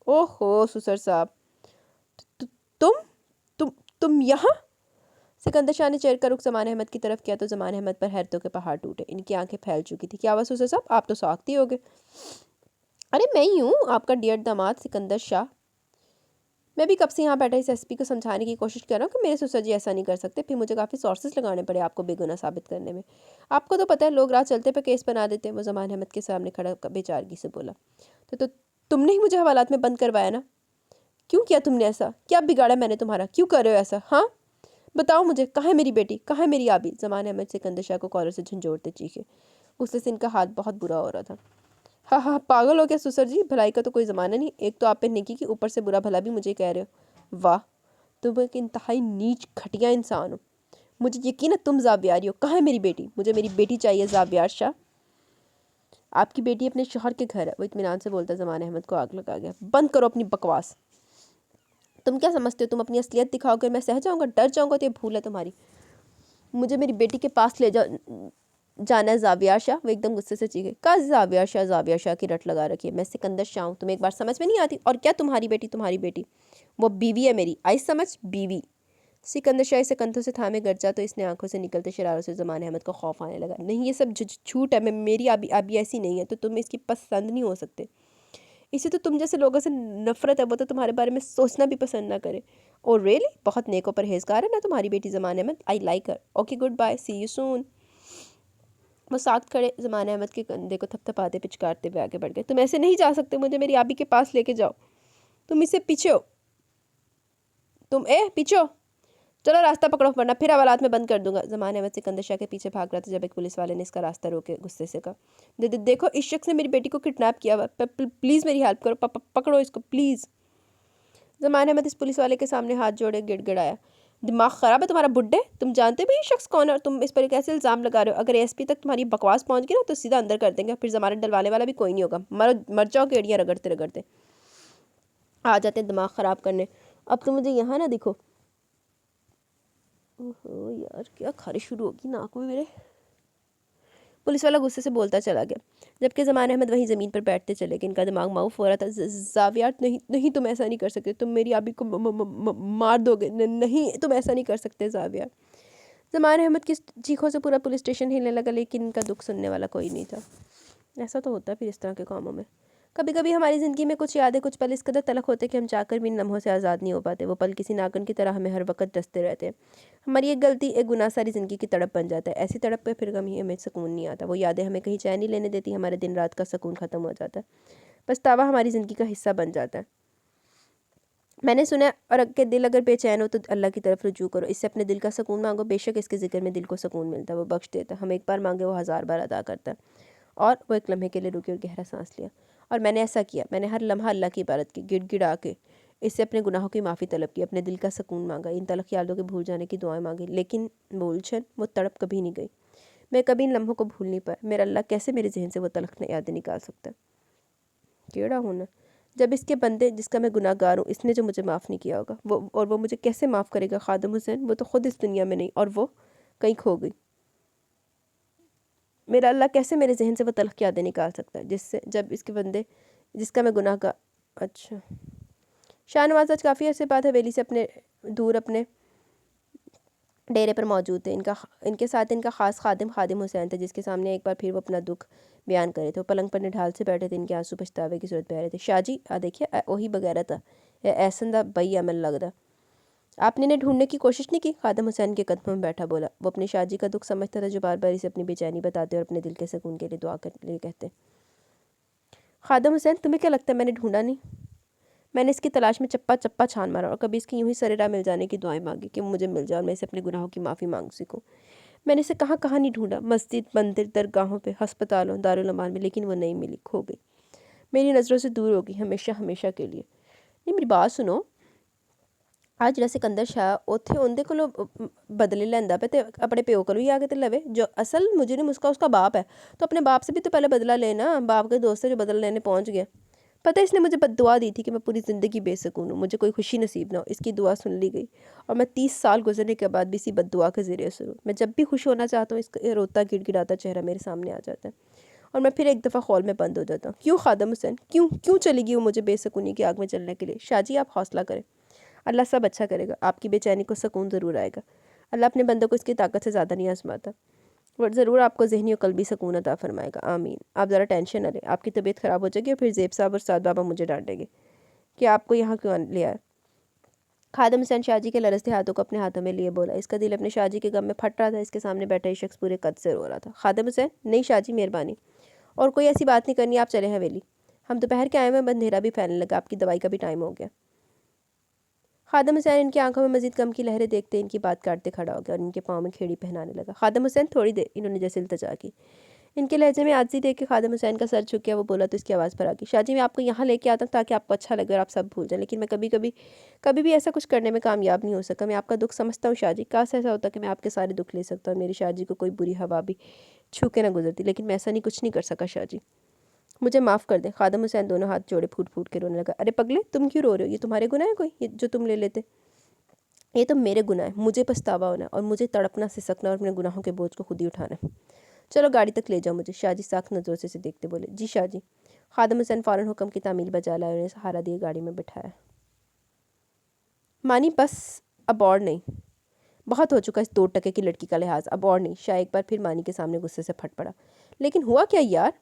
ओहो सुसर साहब, तु, तुम तुम तुम यहाँ? सिकंदर शाह ने चेयर का रुख ज़मान अहमद की तरफ किया तो ज़मान अहमद पर हैरतों के पहाड़ टूटे। इनकी आंखें फैल चुकी थी। क्या हुआ सुसर साहब, आप तो साख्ती हो गए। अरे मैं ही हूँ आपका डियर दामाद सिकंदर शाह। मैं भी कब से यहाँ बैठा इस SP को समझाने की कोशिश कर रहा हूँ कि मेरे ससुर जी ऐसा नहीं कर सकते, फिर मुझे काफ़ी सोर्सेस लगाने पड़े आपको बेगुनाह साबित करने में। आपको तो पता है लोग राह चलते पे केस बना देते हैं। वो ज़मान अहमद के सामने खड़ा बेचारगी से बोला। तो तुमने ही मुझे हवालात में बंद करवाया ना? क्यों किया तुमने ऐसा? क्या बिगाड़ा मैंने तुम्हारा? क्यों कर रहे हो ऐसा? हाँ बताओ मुझे, कहाँ है मेरी बेटी, कहाँ है मेरी आबी? ज़मान अहमद सिकंदर शाह को कॉलर से झंझोड़ते चीखे। उससे से इनका हाथ बहुत बुरा हो रहा था। हाँ हाँ पागल हो गया सुसर जी, भलाई का तो कोई ज़माना नहीं। एक तो आप पे नेकी की, ऊपर से बुरा भला भी मुझे कह रहे हो। वाह, तुम एक इंतहाई नीच घटिया इंसान हो। मुझे यकीन है तुम ज़ावियार हो। कहाँ है मेरी बेटी? मुझे मेरी बेटी चाहिए ज़ावियार शाह। आपकी बेटी अपने शोहर के घर है, वो इत्मीनान से बोलता। ज़मान अहमद को आग लगा गया। बंद करो अपनी बकवास। तुम क्या समझते हो तुम अपनी असलियत दिखाओगे मैं सह जाऊँगा, डर जाऊँगा? तो ये भूल है तुम्हारी। मुझे मेरी बेटी के पास ले जाना है ज़ावियार शाह। वो एकदम गुस्से से चीखे। कहा ज़ावियार शाह की रट लगा रखी है। मैं सिकंदर शाह हूँ, तुम्हें एक बार समझ में नहीं आती? और क्या तुम्हारी बेटी वो बीवी है मेरी, आई समझ? बीवी। सिकंदर शाह इसे कंधों से थामे गरजा तो इसने आंखों से निकलते शरारों से ज़मान अहमद को खौफ आने लगा। नहीं, ये सब झूठ है। मैं मेरी अभी ऐसी नहीं है, तो तुम इसकी पसंद नहीं हो सकते। इसे तो तुम जैसे लोगों से नफरत है, वो तो तुम्हारे बारे में सोचना भी पसंद ना करे। Oh really? बहुत नेको परहेजगार है ना तुम्हारी बेटी Zaman Ahmed. I like her. Okay, goodbye, see you soon. वो साख्त खड़े ज़मान अहमद के कंधे को थपथपाते पिचकारते हुए आगे बढ़ गए। तुम ऐसे नहीं जा सकते, मुझे मेरी आबी के पास लेके जाओ। तुम इससे पीछे हो, तुम पीछे हो। चलो रास्ता पकड़ो, वरना फिर हवालात में बंद कर दूंगा। ज़मान अहमद सिकंदर शाह के पीछे भाग रहा था जब एक पुलिस वाले ने इसका रास्ता रोके गुस्से से कहा, देखो इस शख्स ने मेरी बेटी को किडनैप किया हुआ। प्लीज़ मेरी हेल्प करो, पकड़ो इसको प्लीज़। ज़मान अहमद इस पुलिस वाले के सामने हाथ जोड़े गिड़गिड़ाया। दिमाग ख़राब है तुम्हारा बुड्ढे? तुम जानते भी ये शख्स कौन है और तुम इस पर कैसे इल्ज़ाम लगा रहे हो? अगर एसपी तक तुम्हारी बकवास पहुंच गई ना तो सीधा अंदर कर देंगे, फिर ज़मानत डलवाने वाला भी कोई नहीं होगा। मर जाओ गेड़ियाँ रगड़ते रगड़ते। आ जाते हैं दिमाग ख़राब करने। अब तो मुझे यहाँ ना दिखो। ओहो यार, क्या खारिश शुरू होगी नाक में मेरे। पुलिस वाला गुस्से से बोलता चला गया, जबकि ज़मान अहमद वहीं ज़मीन पर बैठते चले गए। इनका दिमाग माऊफ हो रहा था। ज़ावियार, नहीं तुम ऐसा नहीं कर सकते, तुम मेरी आबी को मार दोगे। नहीं तुम ऐसा नहीं कर सकते ज़ावियार। ज़मान अहमद की चीखों से पूरा पुलिस स्टेशन हिलने लगा, लेकिन इनका दुख सुनने वाला कोई नहीं था। ऐसा तो होता है फिर इस तरह के कामों में। कभी कभी हमारी ज़िंदगी में कुछ यादें, कुछ पल इस कदर तलख होते कि हम चाहकर भी इन लम्हों से आज़ाद नहीं हो पाते। वो पल किसी नागन की तरह हमें हर वक्त डसते रहते हैं। हमारी एक गलती, एक गुनाह सारी ज़िंदगी की तड़प बन जाता है। ऐसी तड़प पे फिर कभी हमें सुकून नहीं आता। वो यादें हमें कहीं चैन नहीं लेने देती। हमारे दिन रात का सुकून ख़त्म हो जाता है। पछतावा हमारी ज़िंदगी का हिस्सा बन जाता है। मैंने सुना है, और के दिल अगर बेचैन हो तो अल्लाह की तरफ रुजू करो, इससे अपने दिल का सुकून मांगो। बेशक इसके ज़िक्र में दिल को सुकून मिलता है। वो बख्श देता है। हम एक बार मांगे वो 1000 बार अदा करता है। और वो एक लम्हे के लिए रुकी और गहरा सांस लिया। और मैंने ऐसा किया। मैंने हर लम्हा अल्लाह की इबादत की, गिड़गिड़ा के इससे अपने गुनाहों की माफ़ी तलब की, अपने दिल का सुकून मांगा, इन तलख यादों के भूल जाने की दुआएं मांगी। लेकिन बोलछन, वो तड़प कभी नहीं गई। मैं कभी इन लम्हों को भूल नहीं पाया। मेरा अल्लाह कैसे मेरे जहन से वो तलख यादें निकाल सकता है? केड़ा होना जब इसके बंदे, जिसका मैं गुनाहगार हूँ, इसने जो मुझे माफ़ नहीं किया होगा, वो मुझे कैसे माफ़ करेगा? खादिम हुसैन, वो तो खुद इस दुनिया में नहीं, और वो कहीं खो गई। मेरा अल्लाह कैसे मेरे जहन से वो तलख यादें निकाल सकता है, जिससे जब इसके बंदे, जिसका मैं गुनाहगार। अच्छा, शाहनवाज आज काफ़ी अर्से बाद हवेली से अपने डेरे पर मौजूद थे। इनके साथ इनका ख़ास खादिम हुसैन था, जिसके सामने एक बार फिर वो अपना दुख बयान करे थे। वो पलंग पर निढाल से बैठे थे। इनके आंसू पछतावे की सूरत बह रहे थे। शाह जी आ देखिए, वही बगैरत था, ऐसन दा बई अमल लगदा। आपने इन्हें ढूंढने की कोशिश नहीं की? खादिम हुसैन के कदमों में बैठा बोला। वो अपने शाह जी का दुख समझता था, जो बार बार इसे अपनी बेचैनी बताते और अपने दिल के सुकून के लिए दुआ करने लिए कहते। खादिम हुसैन, तुम्हें क्या लगता है मैंने ढूंढा नहीं? मैंने इसकी तलाश में चप्पा चप्पा छान मारा और कभी इसकी यूं ही सरेरा मिल जाने की दुआएं मांगी कि वो मुझे मिल जाए और मैं इसे अपने गुनाहों की माफ़ी मांग सकूं। मैंने इसे कहाँ कहाँ नहीं ढूंढा, मस्जिद, मंदिर, दरगाहों पे, अस्पतालों, दारुल अमान में, लेकिन वो नहीं मिली, खो गई, मेरी नज़रों से दूर हो गई, हमेशा हमेशा के लिए। नहीं, मेरी बात सुनो। आज ਜਿਹੜਾ सिकंदर शाह ਉੱਥੇ ਉਹਦੇ ਕੋਲੋਂ बदले ਲੈਂਦਾ पे तो अपने प्यो को ही आके तो लवे, जो असल मुजरिम उसका बाप है, तो अपने बाप से भी तो पहले बदला लेना। बाप के दोस्त से जो बदला लेने पहुंच गया। पता है इसने मुझे बद्दुआ दी थी कि मैं पूरी ज़िंदगी बेसकून हूँ, मुझे कोई खुशी नसीब ना हो। इसकी दुआ सुन ली गई और मैं 30 साल गुजरने के बाद भी इसी बद्दुआ के ज़रिए असर हूँ। मैं जब भी खुश होना चाहता हूँ, इसका रोता गिड़गिड़ाता चेहरा मेरे सामने आ जाता है और मैं फिर एक दफ़ा हॉल में बंद हो जाता हूँ। क्यों खादिम हुसैन, क्यों क्यों चली गई वो मुझे बेसकूनी की आग में चलने के लिए? शाह जी आप हौसला करें, अल्लाह सब अच्छा करेगा। आपकी बेचैनी को सुकून ज़रूर आएगा। अल्लाह अपने बंदों को इसकी ताकत से ज़्यादा नहीं आजमाता, बट ज़रूर आपको ज़हनी और कल्बी सुकून अता फरमाएगा। आमीन। आप ज़रा टेंशन न लें, आपकी तबीयत ख़राब हो जाएगी और फिर ज़ेब साहब और साद बाबा मुझे डांटेंगे कि आपको यहाँ क्यों ले आया। खादिम हुसैन शाह जी के लरसते हाथों को अपने हाथों में लिए बोला। इसका दिल अपने शाह जी के गम में फट रहा था। इसके सामने बैठा ये शख्स पूरे कद से रो रहा था। खादिम हुसैन, नहीं शाह जी मेहरबानी, और कोई ऐसी बात नहीं करनी, आप चले हवेली। हम दोपहर के आए हुए, अंधेरा भी फैलने लगा, आपकी दवाई का भी टाइम हो गया। खादिम हुसैन इनकी आंखों में मजीद गम की लहरें देखते इनकी बात काटते खड़ा हो गया और इनके पाँव में खेड़ी पहनाने लगा। खादिम हुसैन, थोड़ी देर, इन्होंने जैसे इल्तजा की। इनके लहजे में आजी देख के खादिम हुसैन का सर झुक गया। वो बोला तो इसकी आवाज़ पर आ गई, शाहजी मैं आपको यहाँ लेके आता हूँ ताकि आपको अच्छा लगे और आप सब भूल जाएं, लेकिन मैं कभी भी ऐसा कुछ करने में कामयाब नहीं हो सका। मैं आपका दुख समझता हूँ शाहजी, काश ऐसा होता कि मैं आपके सारे दुख ले सकता और मेरी शाहजी को कोई बुरी हवा भी छू के ना गुजरती, लेकिन मैं ऐसा कुछ नहीं कर सका शाहजी, मुझे माफ़ कर दें। खादिम हुसैन दोनों हाथ जोड़े फूट फूट के रोने लगा। अरे पगले, तुम क्यों रो रहे हो? ये तुम्हारे गुनाह है कोई, ये जो तुम ले लेते? ये तो मेरे गुनाह है, मुझे पछतावा होना और मुझे तड़पना, सिसकना और अपने गुनाहों के बोझ को खुद ही उठाना है। चलो गाड़ी तक ले जाओ मुझे, शाहजी साख नज़रों से देखते बोले। जी शाहजी। खादिम हुसैन फ़ौरन हुक्म की तामील बजा लाए और उन्हें सहारा दिए गाड़ी में बिठाया। मानी बस अब और नहीं, बहुत हो चुका इस 2 टके की लड़की का लिहाज, अब और नहीं। शाह एक बार फिर मानी के सामने गुस्से से फट पड़ा। लेकिन हुआ क्या यार?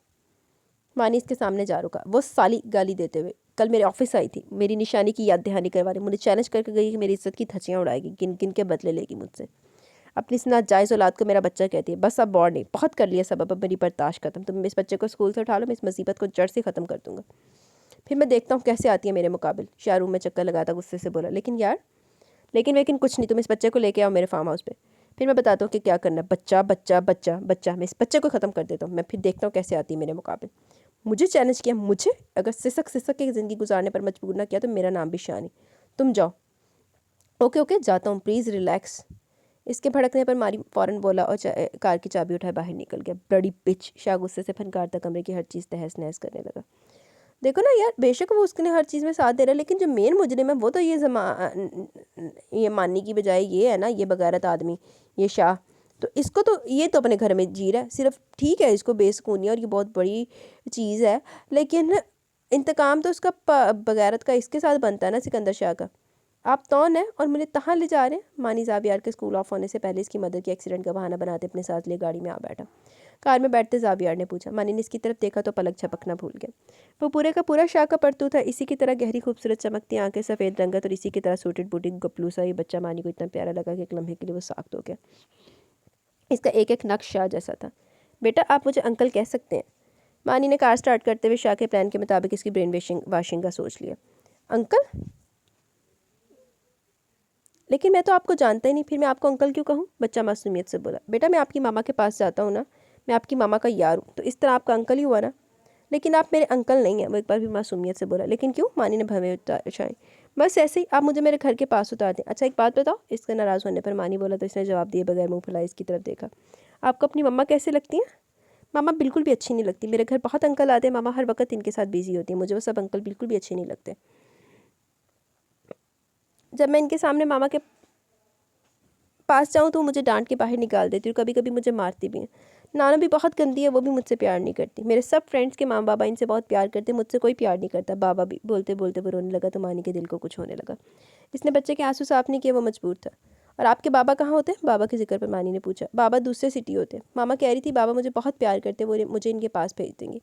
मानी इसके सामने जा रुका, वो साली गाली देते हुए। कल मेरे ऑफिस आई थी, मेरी निशानी की याद दहानी करवाने, मुझे चैलेंज करके गई कि मेरी इज्जत की धज्जियाँ उड़ाएगी, गिन गिन के बदले लेगी मुझसे। अपनी इस नाजायज़ औलाद को मेरा बच्चा कहती है। बस अब और नहीं, बहुत कर लिया सबब, अब मेरी बर्दाश्त खत्म। तुम इस बच्चे को स्कूल से उठा लो, मैं इस मुसीबत को जड़ से ख़त्म कर दूंगा। फिर मैं देखता हूँ कैसे आती है मेरे मुकाबिल। शाहरूम में चक्कर लगाता गुस्से से बोला। लेकिन यार, लेकिन कुछ नहीं, तुम इस बच्चे को लेके आओ मेरे फार्म हाउस पे, फिर मैं बताता हूँ कि क्या करना है। बच्चा बच्चा बच्चा बच्चा, मैं इस बच्चे को ख़त्म कर देता हूँ, मैं फिर देखता हूँ कैसे आती है मेरे मुकाबिल। मुझे चैलेंज किया, मुझे? अगर सिसक सिसक के ज़िंदगी गुजारने पर मजबूर ना किया तो मेरा नाम भी शानी। तुम जाओ। ओके ओके, जाता हूँ, प्लीज़ रिलैक्स। इसके भड़कने पर मारी फ़ौरन बोला और कार की चाबी उठाए बाहर निकल गया। बड़ी बिच। शाह गुस्से से फनकारता कमरे की हर चीज़ तहस नहस करने लगा। देखो ना यार, बेशक वो उसने हर चीज़ में साथ दे रहा है, लेकिन जो मेन मुजरिम है वो तो ये मानने की बजाय ये है ना, ये बगैरत आदमी, ये शाह। तो इसको तो ये तो अपने घर में जी रहा है सिर्फ। ठीक है, इसको बेसुकूनी और ये बहुत बड़ी चीज़ है, लेकिन इंतकाम तो उसका बगैरत का इसके साथ बनता है ना, सिकंदर शाह का। आप कौन है और मुझे कहाँ ले जा रहे हैं? मानी ज़ावियार के स्कूल ऑफ होने से पहले इसकी मदर के एक्सीडेंट का बहाना बनाते अपने साथ ले गाड़ी में आ बैठा। कार में बैठते ज़ावियार ने पूछा। मानी ने इसकी तरफ देखा तो पलक झपकना भूल गया। वो पूरे का पूरा शाह का परतू था, इसी की तरह गहरी खूबसूरत चमकती आंखें, सफ़ेद रंगत और इसी की तरह सूटेड बूटेड गपलू सा ये बच्चा मानी को इतना प्यारा लगा कि एक लम्हे के लिए वो साख्त हो गया। इसका एक एक नक्श शाह जैसा था। बेटा आप मुझे अंकल कह सकते हैं। मानी ने कार स्टार्ट करते हुए शाह के प्लान के मुताबिक इसकी ब्रेन वाशिंग का सोच लिया। अंकल? लेकिन मैं तो आपको जानता ही नहीं, फिर मैं आपको अंकल क्यों कहूँ? बच्चा मासूमियत से बोला। बेटा मैं आपकी मामा के पास जाता हूँ ना, मैं आपकी मामा का यार हूँ, तो इस तरह आपका अंकल ही हुआ ना। लेकिन आप मेरे अंकल नहीं हैं, वो एक बार भी मासूमियत से बोला। लेकिन क्यों? मानी ने भवें उठाए। बस ऐसे ही, आप मुझे मेरे घर के पास उतार दें। अच्छा एक बात बताओ। इसके नाराज़ होने पर मानी बोला तो इसने जवाब दिए बगैर मुँह फुलाए इसकी तरफ देखा। आपको अपनी मम्मा कैसे लगती हैं? मामा बिल्कुल भी अच्छी नहीं लगती, मेरे घर बहुत अंकल आते हैं, मामा हर वक्त इनके साथ बिजी होती है, मुझे वो सब अंकल बिल्कुल भी अच्छे नहीं लगते। जब मैं इनके सामने मामा के पास जाऊँ तो मुझे डांट के बाहर निकाल देती और कभी कभी मुझे मारती भी हैं। नाना भी बहुत गंदी है, वो भी मुझसे प्यार नहीं करती। मेरे सब फ्रेंड्स के माँ बाबा इनसे बहुत प्यार करते, मुझसे कोई प्यार नहीं करता। बाबा भी। बोलते बोलते वो रोने लगा तो मानी के दिल को कुछ होने लगा। इसने बच्चे के आंसू साफ नहीं किए, वो मजबूर था। और आपके बाबा कहाँ होते हैं? बाबा के जिक्र पर मानी ने पूछा। बाबा दूसरे सिटी होते हैं। मामा कह रही थी बाबा मुझे बहुत प्यार करते, वो मुझे इनके पास भेज देंगे।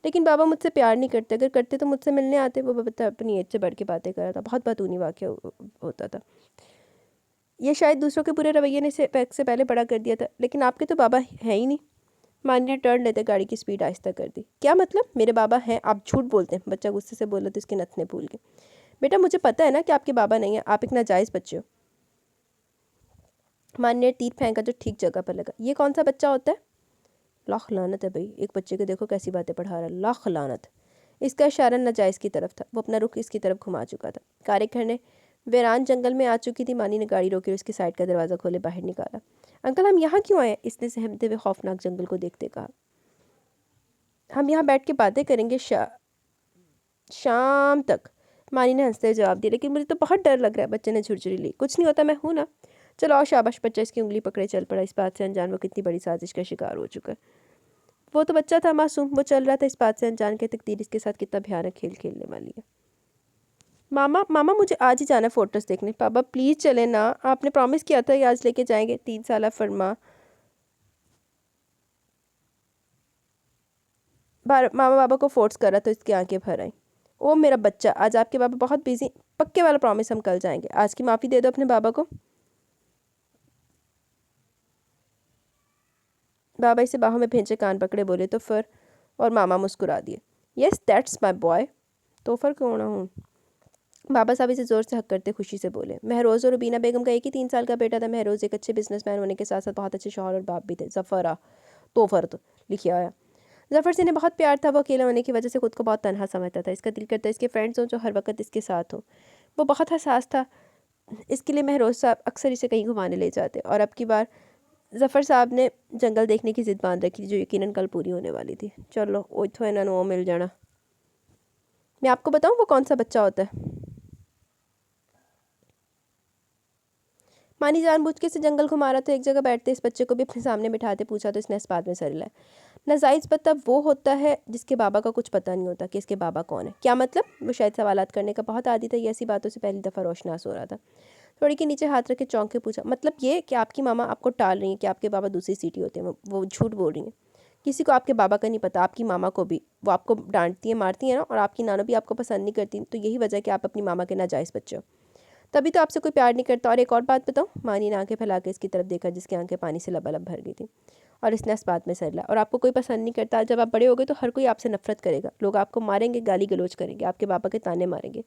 लेकिन बाबा मुझसे प्यार नहीं करते, अगर करते तो मुझसे मिलने आते। वो बता अपनी एज से बढ़ के बातें कर रहा था, बहुत बतूनी वाक़या होता था। ये शायद दूसरों के बुरे रवैये ने से पहले बड़ा कर दिया था, लेकिन आपके तो बाबा है ही नहीं। मानी ने टर्न लेते गाड़ी की स्पीड आहिस्ता कर दी। क्या मतलब? मेरे बाबा हैं? आप झूठ बोलते हैं। बच्चा गुस्से से बोला तो इसके नथने भूल गए। बेटा मुझे पता है ना कि आपके बाबा नहीं है, आप एक नाजायज़ बच्चे हो। मानी ने तीर फेंका जो ठीक जगह पर लगा। ये कौन सा बच्चा होता है? लाख लानत है भाई, एक बच्चे को देखो कैसी बातें पढ़ा रहा है, लाख लानत। इसका इशारा नाजायज़ की तरफ था, वो अपना रुख इसकी तरफ घुमा चुका था। कार्यकर ने वीरान जंगल में आ चुकी थी। मानी ने गाड़ी रोकी और उसकी साइड का दरवाज़ा खोले बाहर निकाला। अंकल हम यहाँ क्यों आए? इसने सहमते हुए खौफनाक जंगल को देखते कहा। हम यहाँ बैठ के बातें करेंगे शाम तक। मानी ने हंसते हुए जवाब दिया। लेकिन मुझे तो बहुत डर लग रहा है। बच्चे ने झुरझुरी ली। कुछ नहीं होता, मैं हूँ ना। चलो और शाबाश। बच्चा इसकी उंगली पकड़े चल पड़ा। इस बात से अनजान वो कितनी बड़ी साजिश का शिकार हो चुका है। वो तो बच्चा था मासूम, वो चल रहा था इस बात से अनजान के तकदीर इसके साथ कितना भयानक खेल खेलने वाली है। मामा मामा मुझे आज ही जाना है फोटोज देखने। पापा प्लीज़ चले ना, आपने प्रॉमिस किया था ये आज लेके जाएंगे। 3 साल फरमा मामा बाबा को फोर्स करा तो इसकी आंखें भर आई। ओ मेरा बच्चा, आज आपके बाबा बहुत बिजी। पक्के वाला प्रॉमिस, हम कल जाएंगे। आज की माफ़ी दे दो अपने बाबा को। बाबा इसे बाहों में भेजे कान पकड़े बोले तो फिर, और मामा मुस्कुरा दिए। Yes that's my boy. तो फिर कौन हूँ? बाबा साहब इसे ज़ोर से हक करते खुशी से बोले। महरोज़ और रुबीना बेगम का एक ही 3 साल का बेटा था। महरोज़ एक अच्छे बिजनेसमैन होने के साथ साथ बहुत अच्छे शौहर और बाप भी थे। ज़फ़र आ तो फ़र्द। लिखा आया। जफ़र से इन्हें बहुत प्यार था, वो अकेला होने की वजह से खुद को बहुत तनहा समझता था। इसका दिल करता इसके फ्रेंड्स हों जो हर वक्त इसके साथ हों। वो बहुत हसास था, इसके लिए महरोज साहब अक्सर इसे कहीं घुमाने ले जाते। और अब की बार जफ़र साहब ने जंगल देखने की ज़िद बांध रखी थी, जो यकीनन कल पूरी होने वाली थी। चलो उतो इन्होंने वो मिल जाना। मैं आपको बताऊँ वो कौन सा बच्चा होता है? मानी जानबूझ के इसे जंगल घुमा रहा था। एक जगह बैठते इस बच्चे को भी अपने सामने बिठाते पूछा तो इसने इस बात में सर हिलाया। नाजायज़ पता वो होता है जिसके बाबा का कुछ पता नहीं होता कि इसके बाबा कौन है। क्या मतलब? वो शायद सवालात करने का बहुत आदी था, ये ऐसी बातों से पहली दफ़ा रोशनास हो रहा था। थोड़ी के नीचे हाथ रख के चौंक के पूछा, मतलब ये कि आपकी मामा आपको टाल रही हैं कि आपके बाबा दूसरी सीटी होते हैं? वो झूठ बोल रही हैं। किसी को आपके बाबा का नहीं पता, आपकी मामा को भी। वो आपको डांटती हैं, मारती हैं ना, और आपकी नानो भी आपको पसंद नहीं करती, तो यही वजह है कि आप अपनी मामा के नाजायज़ बच्चे हो। तभी तो आपसे कोई प्यार नहीं करता। और एक और बात बताऊँ? मानी ने आंखें फैला के इसकी तरफ देखा, जिसकी आंखें पानी से लबालब भर गई थी, और इसने इस बात में सर हिलाया। और आपको कोई पसंद नहीं करता? जब आप बड़े हो गए तो हर कोई आपसे नफरत करेगा। लोग आपको मारेंगे, गाली गलौज करेंगे, आपके पापा के ताने मारेंगे,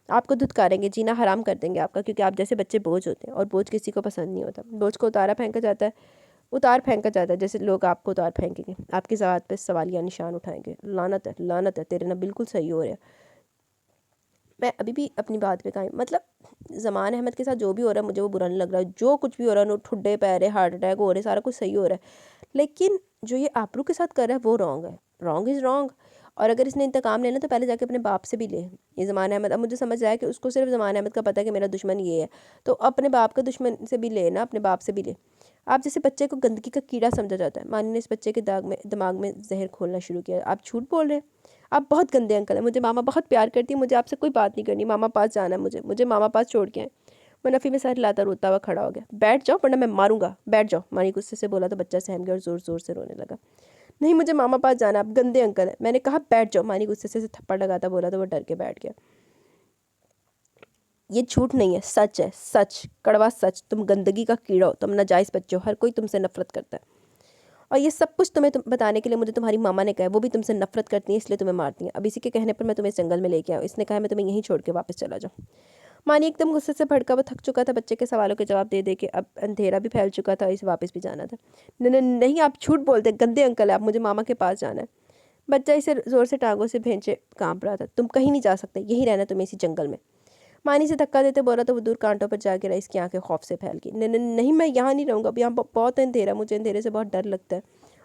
आपको धुतकारेंगे, जीना हराम कर देंगे आपका, क्योंकि आप जैसे बच्चे बोझ होते हैं, और बोझ किसी को पसंद नहीं होता। बोझ को उतार फेंका जाता है जैसे लोग आपको उतार फेंकेंगे, आपकी ज़बात पे सवालिया निशान उठाएंगे। लानत है, तेरे ना बिल्कुल सही हो रहा है। मैं अभी भी अपनी बात पे कायम, मतलब ज़मान अहमद के साथ जो भी हो रहा है मुझे वो बुरा नहीं लग रहा है। जो कुछ भी हो रहा है, ठुड्डे पैरे, हार्ट अटैक हो रहे, सारा कुछ सही हो रहा है। लेकिन जो ये आबरू के साथ कर रहा है वो रॉन्ग है। Wrong is wrong. और अगर इसने इंतकाम लेना तो पहले जाके अपने बाप से भी ले। ये ज़मान अहमद, अब मुझे समझ आया कि उसको सिर्फ ज़मान अहमद का पता है कि मेरा दुश्मन ये है, तो अपने बाप का दुश्मन से भी ले ना, अपने बाप से भी ले। आप जैसे बच्चे को गंदगी का कीड़ा समझा जाता है। मानी ने इस बच्चे के दिमाग में जहर खोलना शुरू किया। आप झूठ बोल रहे हैं, आप बहुत गंदे अंकल हैं। मुझे मामा बहुत प्यार करती है, मुझे आपसे कोई बात नहीं करनी, मामा पास जाना है, मुझे मामा पास छोड़ के आए। वो नफ़ी में सर हिलाता रोता हुआ खड़ा हो गया। बैठ जाओ वरना मैं मारूंगा, बैठ जाओ। मानी गुस्से से बोला तो बच्चा सहम गया और ज़ोर ज़ोर से रोने लगा। नहीं, मुझे मामा पास जाना, आप गंदे अंकल हैं, मैंने कहा बैठ जाओ। मानी गुस्से से थप्पड़ लगाता बोला तो वो डर के बैठ गया। ये झूठ नहीं है, सच है, सच, कड़वा सच। तुम गंदगी का कीड़ा हो, तुम नाजायज़ बच्चे हो, हर कोई तुमसे नफरत करता है। और ये सब कुछ बताने के लिए मुझे तुम्हारी मामा ने कहा है, वो भी तुमसे नफरत करती है इसलिए तुम्हें मारती हैं। अब इसी के कहने पर मैं तुम्हें इस जंगल में लेके आऊँ। इसने कहा मैं तुम्हें यहीं छोड़ के वापस चला जाऊँ। मानी एकदम गुस्से से भड़का, वो थक चुका था बच्चे के सवालों के जवाब दे दे के। अब अंधेरा भी फैल चुका था, इसे वापस भी जाना था। नहीं, आप झूठ बोलते गंदे अंकल, आप, मुझे मामा के पास जाना है। बच्चा इसे ज़ोर से टांगों से भींचे काँप रहा था। तुम कहीं नहीं जा सकते, यहीं रहना तुम्हें इसी जंगल में। मानी से धक्का देते बोला तो वो दूर कांटों पर जा गिरा। इसकी आंखें खौफ से फैल गई। नहीं, मैं यहाँ नहीं रहूँगा, अब यहाँ बहुत अंधेरा, मुझे अंधेरे से बहुत डर लगता है।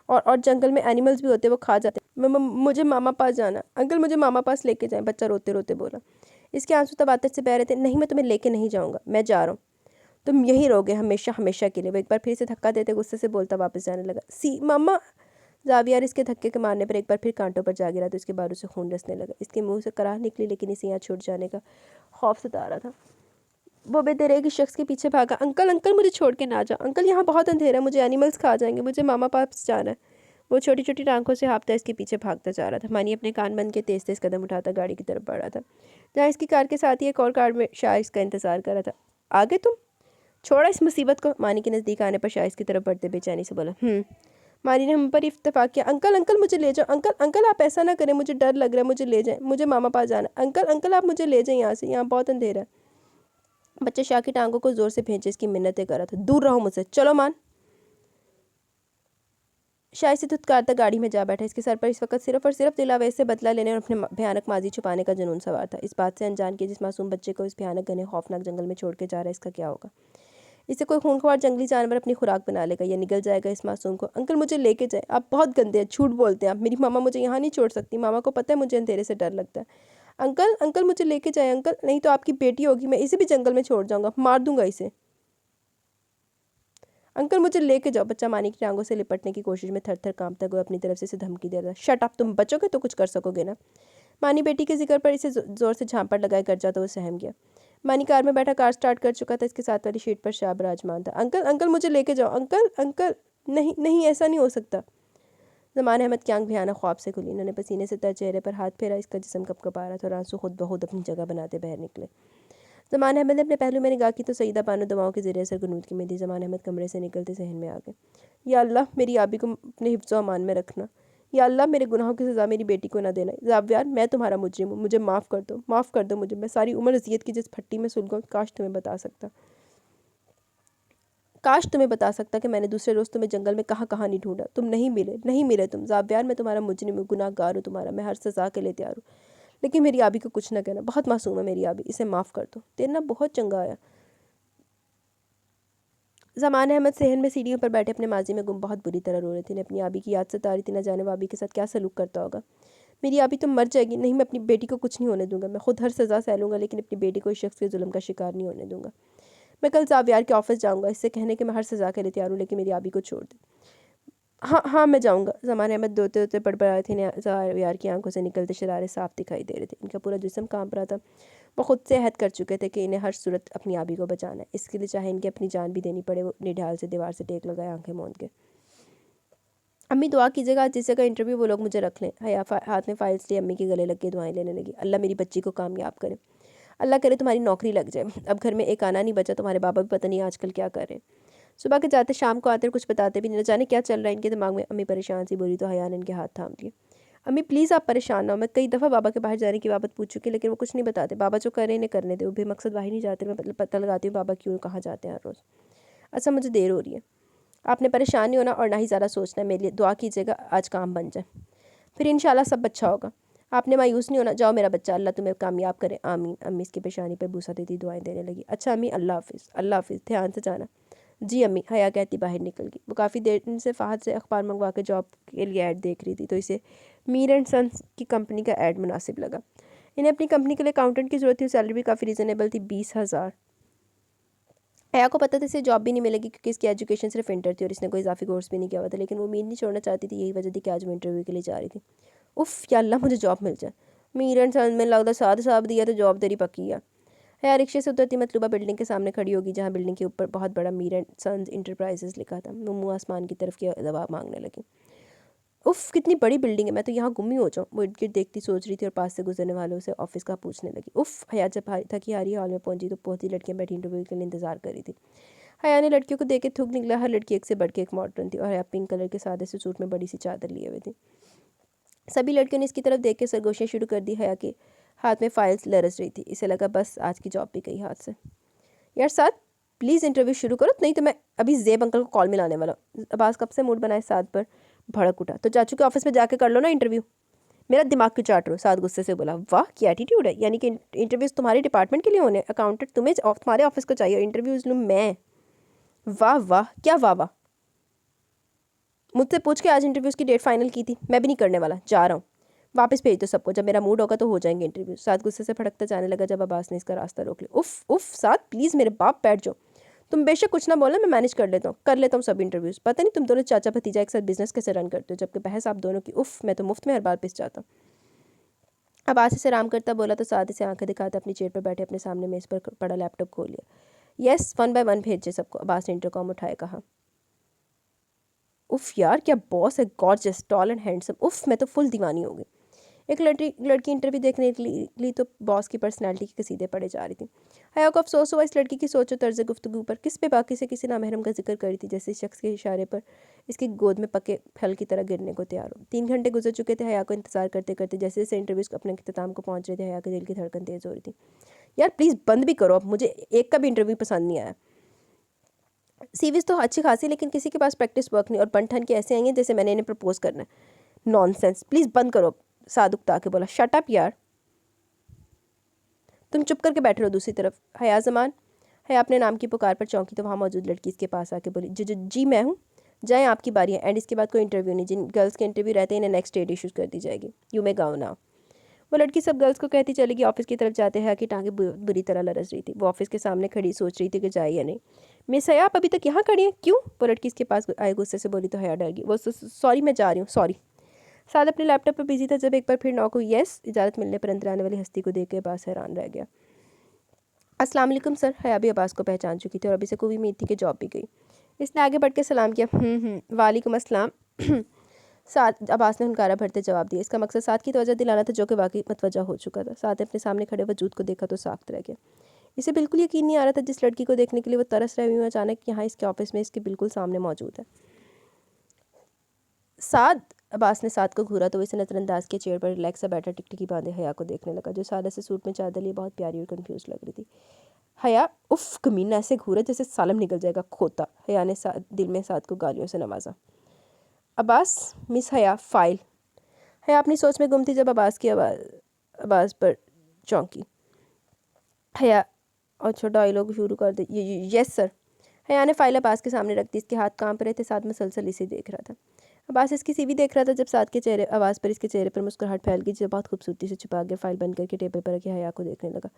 और जंगल में एनिमल्स भी होते हैं, वो खा जाते हैं। मुझे मामा पास जाना, अंकल मुझे मामा पास लेके जाएं, बच्चा रोते रोते बोला। इसके आंसू तब आतश से बह रहे थे। नहीं, मैं तुम्हें लेके नहीं जाऊँगा, मैं जा रहा हूँ, तुम यहीं रहोगे हमेशा हमेशा के लिए। वो एक बार फिर से धक्का देते गुस्से से बोलता वापस जाने लगा। सी मामा। जावियार इसके धक्के के मारने पर एक बार फिर कांटों पर जा गिरा तो इसके बारों से खून रसने लगा। इसके मुंह से कराह निकली, लेकिन इसे यहाँ छूट जाने का खौफ सता रहा था। वो बेदरे की शख्स के पीछे भागा। अंकल अंकल, मुझे छोड़ के ना जाओ अंकल, यहाँ बहुत अंधेरा है, मुझे एनिमल्स खा जाएंगे, मुझे मामा पास जाना है। वो छोटी छोटी टांगों से हाँफता इसके पीछे भागता जा रहा था। मानी अपने कान बंद के तेज तेज कदम उठाता गाड़ी की तरफ बढ़ रहा था, जहाँ इसकी कार के साथ ही एक और कार में शाइस का इंतजार कर रहा था। आगे तुम छोड़ा इस मुसीबत को। मानी के नज़दीक आने पर शाइस की तरफ बढ़ते बेचैनी से बोला। मानी ने हम पर इत्तेफाक किया। अंकल अंकल, मुझे ले जाओ, अंकल अंकल, आप ऐसा ना करें, मुझे डर लग रहा है, मुझे ले जाएं, मुझे मामा पास जाना। अंकल अंकल, आप मुझे ले जाएं यहाँ से, यहाँ बहुत अंधेरा है। बच्चे शाह की टांगों को जोर से भींचे इसकी मिन्नतें कर रहा था। दूर रहो मुझसे, चलो मान। शाह से धुतकारता गाड़ी में जा बैठा। इसके सर पर इस वक्त सिर्फ और सिर्फ दिलावेश से बदला लेने और अपने भयानक माजी छुपाने का जुनून सवार था। इस बात से अनजान के जिस मासूम बच्चे को इस भयानक घने खौफनाक जंगल में छोड़ के जा रहा है, इसका क्या होगा? इसे कोई खूंखार जंगली जानवर अपनी खुराक बना लेगा या निगल जाएगा इस मासूम को। अंकल मुझे लेके जाए, आप बहुत गंदे हैं, झूठ बोलते हैं आप। मेरी मामा मुझे यहाँ नहीं छोड़ सकती, मामा को पता है मुझे अंधेरे से डर लगता है। अंकल अंकल, मुझे लेके जाए अंकल, नहीं तो आपकी बेटी होगी, मैं इसे भी जंगल में छोड़ जाऊंगा, मार दूंगा इसे। अंकल मुझे लेके जाओ। बच्चा मानी की टांगों से लिपटने की कोशिश में थर थर कांपता हुआ अपनी तरफ से इसे धमकी दे रहा था। शट अप, तुम बचोगे तो कुछ कर सकोगे ना। मानी बेटी के जिक्र पर इसे जोर से झांपड़ लगाए कर जाता वो सहम गया। मानी कार में बैठा कार स्टार्ट कर चुका था। इसके साथ वाली सीट पर शाह विराजमान था। अंकल अंकल, मुझे लेके जाओ अंकल अंकल। नहीं नहीं, ऐसा नहीं हो सकता। ज़मान अहमद की आंख भयानक ख्वाब से खुली। इन्होंने पसीने से तर चेहरे पर हाथ फेरा। इसका जिस्म कपकपा रहा था और आंसू खुद ब खुद अपनी जगह बनाते बाहर निकले। ज़मान अहमद ने अपने पहलू में निगाह की तो सईदा बानो दवाओं के ज़रिए असर गनूदगी में दी। ज़मान अहमद कमरे से निकलते सहन में आ गए। या अल्लाह, मेरी आबी को अपने हिफ्ज़ व अमान में रखना। या अल्लाह, मेरे गुनाहों की सज़ा मेरी बेटी को ना देना। ज़ावियार, मैं तुम्हारा मुजरिम हूँ, मुझे माफ़ कर दो, माफ़ कर दो मुझे। मैं सारी उम्र अज़ियत की जिस फट्टी में सुलगूँ, काश तुम्हें बता सकता। काश तुम्हें बता सकता कि मैंने दूसरे रोज़ तुम्हें जंगल में कहाँ कहाँ नहीं ढूंढा। तुम नहीं मिले तुम। ज़ाबियार, मैं तुम्हारा मुजरिम हूँ, गुनाहगार हूँ तुम्हारा, मैं हर सज़ा के लिए तैयार हूँ, लेकिन मेरी आबी को कुछ ना कहना। बहुत मासूम है मेरी आबी, इसे माफ़ कर दो। तेरे ना बहुत चंगा आया। ज़मान अहमद सहन में सीढ़ियों पर बैठे अपने माजी में गुम बहुत बुरी तरह रो रहे थे। अपनी आबी की याद सता रही थी, न जाने वो आबी के साथ क्या सलूक करता होगा। मेरी आबी तुम मर जाएगी। नहीं, मैं अपनी बेटी को कुछ नहीं होने दूंगा। मैं खुद हर सज़ा सह लूँगा, लेकिन अपनी बेटी को इस शख्स के जुल्म का शिकार नहीं होने दूंगा। मैं कल ज़ावियार के ऑफिस जाऊँगा, इससे कहने कि मैं हर सज़ा के लिए तैयार हूँ, लेकिन मेरी आबी को छोड़ दे। हाँ हाँ, मैं जाऊँगा। ज़मान अहमद दोते दोते बड़बड़ाए थे। ज़ावियार की आंखों से निकलते शरारे साफ दिखाई दे रहे थे। इनका पूरा जिस्म कांप रहा था। वो खुद से अहद कर चुके थे कि इन्हें हर सूरत अपनी आबी को बचाना है। इसके लिए चाहे इनकी अपनी जान भी देनी पड़े। वो निढाल से दीवार से टेक लगाए, आंखें मूंद के। अम्मी दुआ कीजिएगा आज जिस जगह इंटरव्यू वो लोग मुझे रख लें। हया हाथ में फाइल्स लिए अम्मी के गले लग के दुआएं लेने लगी। अल्लाह मेरी बच्ची को कामयाब करे, अल्लाह करे तुम्हारी नौकरी लग जाए। अब घर में एक आना नहीं बचा। तुम्हारे बाबा भी पता नहीं आजकल क्या कर रहे हैं। सुबह के जाते शाम को आते कुछ बताते भी नहीं, न जाने क्या चल रहा है इनके दिमाग में। अम्मी परेशान सी बोली तो हया ने इनके हाथ थाम लिए। अम्मी प्लीज़ आप परेशान ना हो। मैं कई दफ़ा बाबा के बाहर जाने की बाबत पूछ चुकी, लेकिन वो कुछ नहीं बताते। बाबा जो कर रहे हैं इन्हें करने दो। बेमकसद बाहर नहीं जाते। मैं पता लगाती हूँ बाबा क्यों कहाँ जाते हैं हर रोज़। अच्छा, मुझे देर हो रही है। आपने परेशान नहीं होना और ना ही ज़्यादा सोचना है। मेरे लिए दुआ कीजिएगा आज काम बन जाए, फिर इंशाल्लाह सब अच्छा होगा। आपने मायूस नहीं होना। जाओ मेरा बच्चा, अल्लाह तुम्हें कामयाब करे, आमीन। अम्मी इसकी पेशानी पर बूसा देती दुआएं देने लगी। अच्छा अम्मी, अल्लाह हाफिज़, अल्लाह हाफिज़, ध्यान से जाना। जी अम्मी, हया कहती बाहर निकल गई। वो काफ़ी देर से फ़हद से अखबार मंगवा के जॉब के लिए ऐड देख रही थी, तो इसे मीर एंड सन्स की कंपनी का ऐड मुनासिब लगा। इन्हें अपनी कंपनी के लिए अकाउंटेंट की ज़रूरत थी। सैलरी भी काफ़ी रीज़नेबल थी, 20,000। हया को पता था इसे जॉब भी नहीं मिलेगी, क्योंकि इसकी एजुकेशन सिर्फ इंटर थी और इसने कोई इजाफी कोर्स भी नहीं किया हुआ था, लेकिन वो उम्मीद नहीं छोड़ना चाहती थी। यही वजह थी कि आज वो इंटरव्यू के लिए जा रही थी। उफ़ या अल्लाह, मुझे जॉब मिल जाए। मीर एंड सन्स में लगता साथ साफ दिया तो जॉब तेरी पक्की है। हया रिक्शे से उतरती मतलूबा बिल्डिंग के सामने खड़ी होगी, जहाँ बिल्डिंग के ऊपर बहुत बड़ा मीर एंड सन्स इंटरप्राइजेस लिखा था। वो मुँह आसमान की तरफ की जवाब मांगने लगी। उफ़, कितनी बड़ी बिल्डिंग है, मैं तो यहाँ गुम ही हो जाऊँ। वो इर्द गिर्द देखती सोच रही थी और पास से गुजरने वालों से ऑफिस का पूछने लगी। उफ़, हया जब थकी हारी हॉल में पहुंची तो पहुंची लड़कियाँ बैठी इंटरव्यू के लिए इंतजार कर रही थी। हया ने लड़कियों को देख के थूक निकला। हर लड़की एक से बढ़ के एक मॉडर्न थी और हया पिंक कलर के सादे से सूट में बड़ी सी चादर लिए हुए थी। सभी लड़कियों ने इसकी तरफ देख के सरगोशियाँ शुरू कर दी। हया के हाथ में फाइल्स लरस रही थी। इसे लगा बस आज की जॉब भी गई हाथ से। यार साथ, प्लीज़ इंटरव्यू शुरू करो, नहीं तो मैं अभी जेब अंकल को कॉल मिलाने वाला हूँ। अब्बास कब से मूड बनाए साथ पर भड़क उठा। तो चाचू के ऑफिस में जाके कर लो ना इंटरव्यू, मेरा दिमाग क्यों चाट रहे हो। साथ गुस्से से बोला। वाह क्या एटीट्यूड है, यानी कि इंटरव्यूज़ तुम्हारे डिपार्टमेंट के लिए होने, अकाउंटेंट तुम्हें तुम्हारे ऑफिस को चाहिए, इंटरव्यूज़ लूँ मैं। वाह वाह, क्या वाह वाह। मुझसे पूछ के आज इंटरव्यूज़ की डेट फाइनल की थी। मैं भी नहीं करने वाला, जा रहा हूँ। वापस भेज दो सबको, जब मेरा मूड होगा तो हो जाएंगे इंटरव्यू। साथ गुस्से से फटकता जाने लगा जब अब्बास ने इसका रास्ता रोक लिया। उफ़ उफ़ साथ, प्लीज़ मेरे बाप बैठ जाओ। तुम बेशक कुछ ना बोले, मैं मैनेज कर लेता हूँ सब इंटरव्यूज़। पता नहीं तुम दोनों चाचा भतीजा एक साथ बिजनेस कैसे रन करते हो, जबकि बहस आप दोनों की। उफ़, मैं तो मुफ्त में हर बार पिस जाता हूँ। अब्बास इसे आराम करता बोला तो साथ इसे आंखें दिखाते अपनी चेयर पर बैठे अपने सामने मेज़ पर पड़ा लैपटॉप खोल लिया। यस, 1 बाय 1 भेजे सबको, अब्बास ने इंटरकॉम उठाए कहा। उफ़ यार, क्या बॉस है, गॉर्जियस, टॉल एंड हैंडसम। उफ़, मैं तो फुल दीवानी हो गई। एक लड़की इंटरव्यू देखने के लिए तो बॉस की पर्सनालिटी के कसीदे पड़े जा रही थी। हया को अफसोस हुआ इस लड़की की सोचो तर्ज गुफ्तगू पर। किस पे बाकी से किसी नामहरम का जिक्र करी थी, जैसे इस शख्स के इशारे पर इसकी गोद में पके फल की तरह गिरने को तैयार हो। 3 घंटे गुजर चुके थे हया को इंतजार करते करते। जैसे जैसे इंटरव्यूज़ अपने अख्ताम को पहुँच रहे थे, हया के दिल की धड़कन तेज़ हो रही थी। यार प्लीज़ बंद भी करो अब, मुझे एक का भी इंटरव्यू पसंद नहीं आया। सीवीज तो अच्छी खासी, लेकिन किसी के पास प्रैक्टिस वर्क नहीं, और बन के ऐसे आएंगे जैसे मैंने इन्हें प्रपोज करना है। नॉनसेंस, प्लीज़ बंद करो। सादुक ताके बोला। शट अप यार, तुम चुप करके बैठे रहो। दूसरी तरफ हया ज़मान। हया अपने नाम की पुकार पर चौंकी तो वहाँ मौजूद लड़की इसके पास आके बोली, जी मैं हूँ, जाएँ आपकी बारी है। एंड इसके बाद कोई इंटरव्यू नहीं। जिन गर्ल्स के इंटरव्यू रहते हैं इन्हें नेक्स्ट डेट इशू कर दी जाएगी। यू मे गाओ नाउ। वो लड़की सब गर्ल्स को कहती चलेगी। ऑफिस की तरफ जाते हैं कि टांगे बुरी तरह लरस रही थी। वो ऑफिस के सामने खड़ी सोच रही थी कि जाए या नहीं। मिस हया, आप अभी तक यहाँ खड़ी हैं क्यों? वो लड़की इसके पास आए गुस्से से बोली तो हया डर गई। वो सॉरी, मैं जा रही हूँ, सॉरी। साथ अपने लैपटॉप पर बिजी था जब एक बार फिर नॉक हुई। यस, इजाज़त मिलने पर अंदर आने वाली हस्ती को देख के अब्बास हैरान रह गया। अस्सलाम वालेकुम सर। हया भी अब्बास को पहचान चुकी थी और अभी से कोई उम्मीद थी कि जॉब भी गई। इसने आगे बढ़ के सलाम किया। वालेकुम अस्सलाम। साथ अब्बास ने हुनकारा भरते जवाब दिया। इसका मकसद साथ की तवज्जो दिलाना था, जो कि वाकई मतवज्जा हो चुका था। साथ ने अपने सामने खड़े वजूद को देखा तो साख्त रह गया। इसे बिल्कुल यकीन नहीं आ रहा था जिस लड़की को देखने के लिए वो तरस रहे हुए अचानक यहाँ इसके ऑफिस में इसके बिल्कुल सामने मौजूद है। साथ, अब्बास ने साथ को घूरा तो इसे नज़रअंदाज के चेयर पर रिलैक्स सा बैठा टिकटिकी बांधे हया को देखने लगा, जो सादा से सूट में चादर लिए बहुत प्यारी और कंफ्यूज लग रही थी। हया, उफ कमीना, ऐसे घूरा जैसे सालम निकल जाएगा खोता। हया ने दिल में साद को गालियों से नवाजा। अब्बास, मिस हया, फाइल। हया अपनी सोच में गुम थी जब अब्बास की आवाज़ पर चौंकी। हया, अच्छा डायलॉग शुरू कर दे। Yes sir. हया ने फाइल अब्बास के सामने रख दी। इसके हाथ कांप रहे थे, साथ मुसलसल इसे देख रहा था। अब्बास इसकी सीवी देख रहा था जब साथ के चेहरे आवाज़ पर इसके चेहरे पर मुस्कुराहट फैल गई, जो बहुत खूबसूरती से छुपा गया। फाइल बंद करके टेबल पर रखी हया को देखने लगा।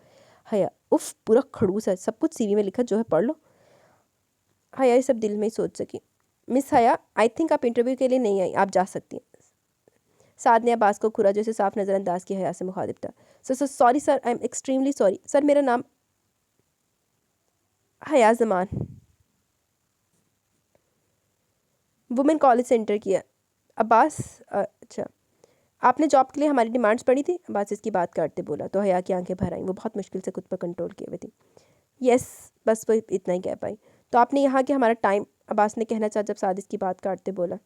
हया, उफ पूरा खड़ूस है, सब कुछ सीवी में लिखा जो है पढ़ लो। हया ये सब दिल में ही सोच सकी। मिस हया, आई थिंक आप इंटरव्यू के लिए नहीं आई, आप जा सकती हैं। साद ने अब्बास को खुरा जैसे साफ नज़रअंदाज किया। हया से मुखातिब था। Sir sorry sir, I am extremely sorry sir, मेरा नाम हया जमान। वुमेन कॉलेज से इंटर किया। अब्बास, अच्छा आपने जॉब के लिए हमारी डिमांड्स पढ़ी थी? अब्बास इसकी बात करते बोला तो हया की आंखें भर आईं। वो बहुत मुश्किल से खुद पर कंट्रोल किए हुए थी। यस, बस वो इतना ही कह पाई। तो आपने यहाँ के हमारा टाइम, अब्बास ने कहना चाहा जब साद इसकी बात काटते बोला।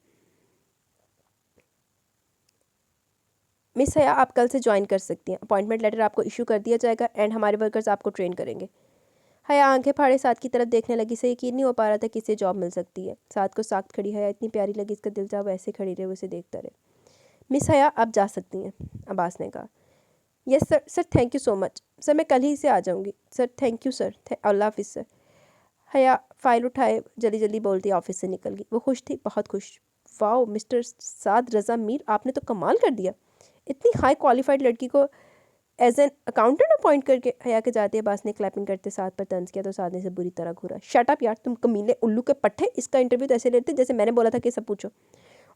मिस हया, आप कल से ज्वाइन कर सकती हैं। अपॉइंटमेंट लेटर आपको इशू कर दिया जाएगा एंड हमारे वर्कर्स आपको ट्रेन करेंगे। हया आंखें फाड़े साद की तरफ देखने लगी। से यकीन नहीं हो पा रहा था कि इसे जॉब मिल सकती है। साद को साख्त खड़ी हया इतनी प्यारी लगी, इसका दिल चाह वैसे खड़ी रहे, वो इसे देखता रहे। मिस हया, आप जा सकती हैं, अब्बास ने कहा। Yes sir. Sir thank you so much sir, मैं कल ही से आ जाऊँगी सर। Thank you sir. अल्लाह हाफिज़ सर। हया फ़ाइल उठाए जल्दी जल्दी बोलती ऑफिस से निकल गई। वो खुश थी, बहुत खुश। वाओ मिस्टर साद रज़ा मीर, आपने तो कमाल कर दिया। इतनी हाई क्वालिफाइड लड़की को एज एन अकाउंटेंट अपॉइंट करके। हया के जाते अब्बास ने क्लैपिंग करते साद पर तंज किया तो साद ने से बुरी तरह घूरा। शट अप यार, तुम कमीने उल्लू के पट्टे, इसका इंटरव्यू तो ऐसे लेते जैसे मैंने बोला था कि सब पूछो।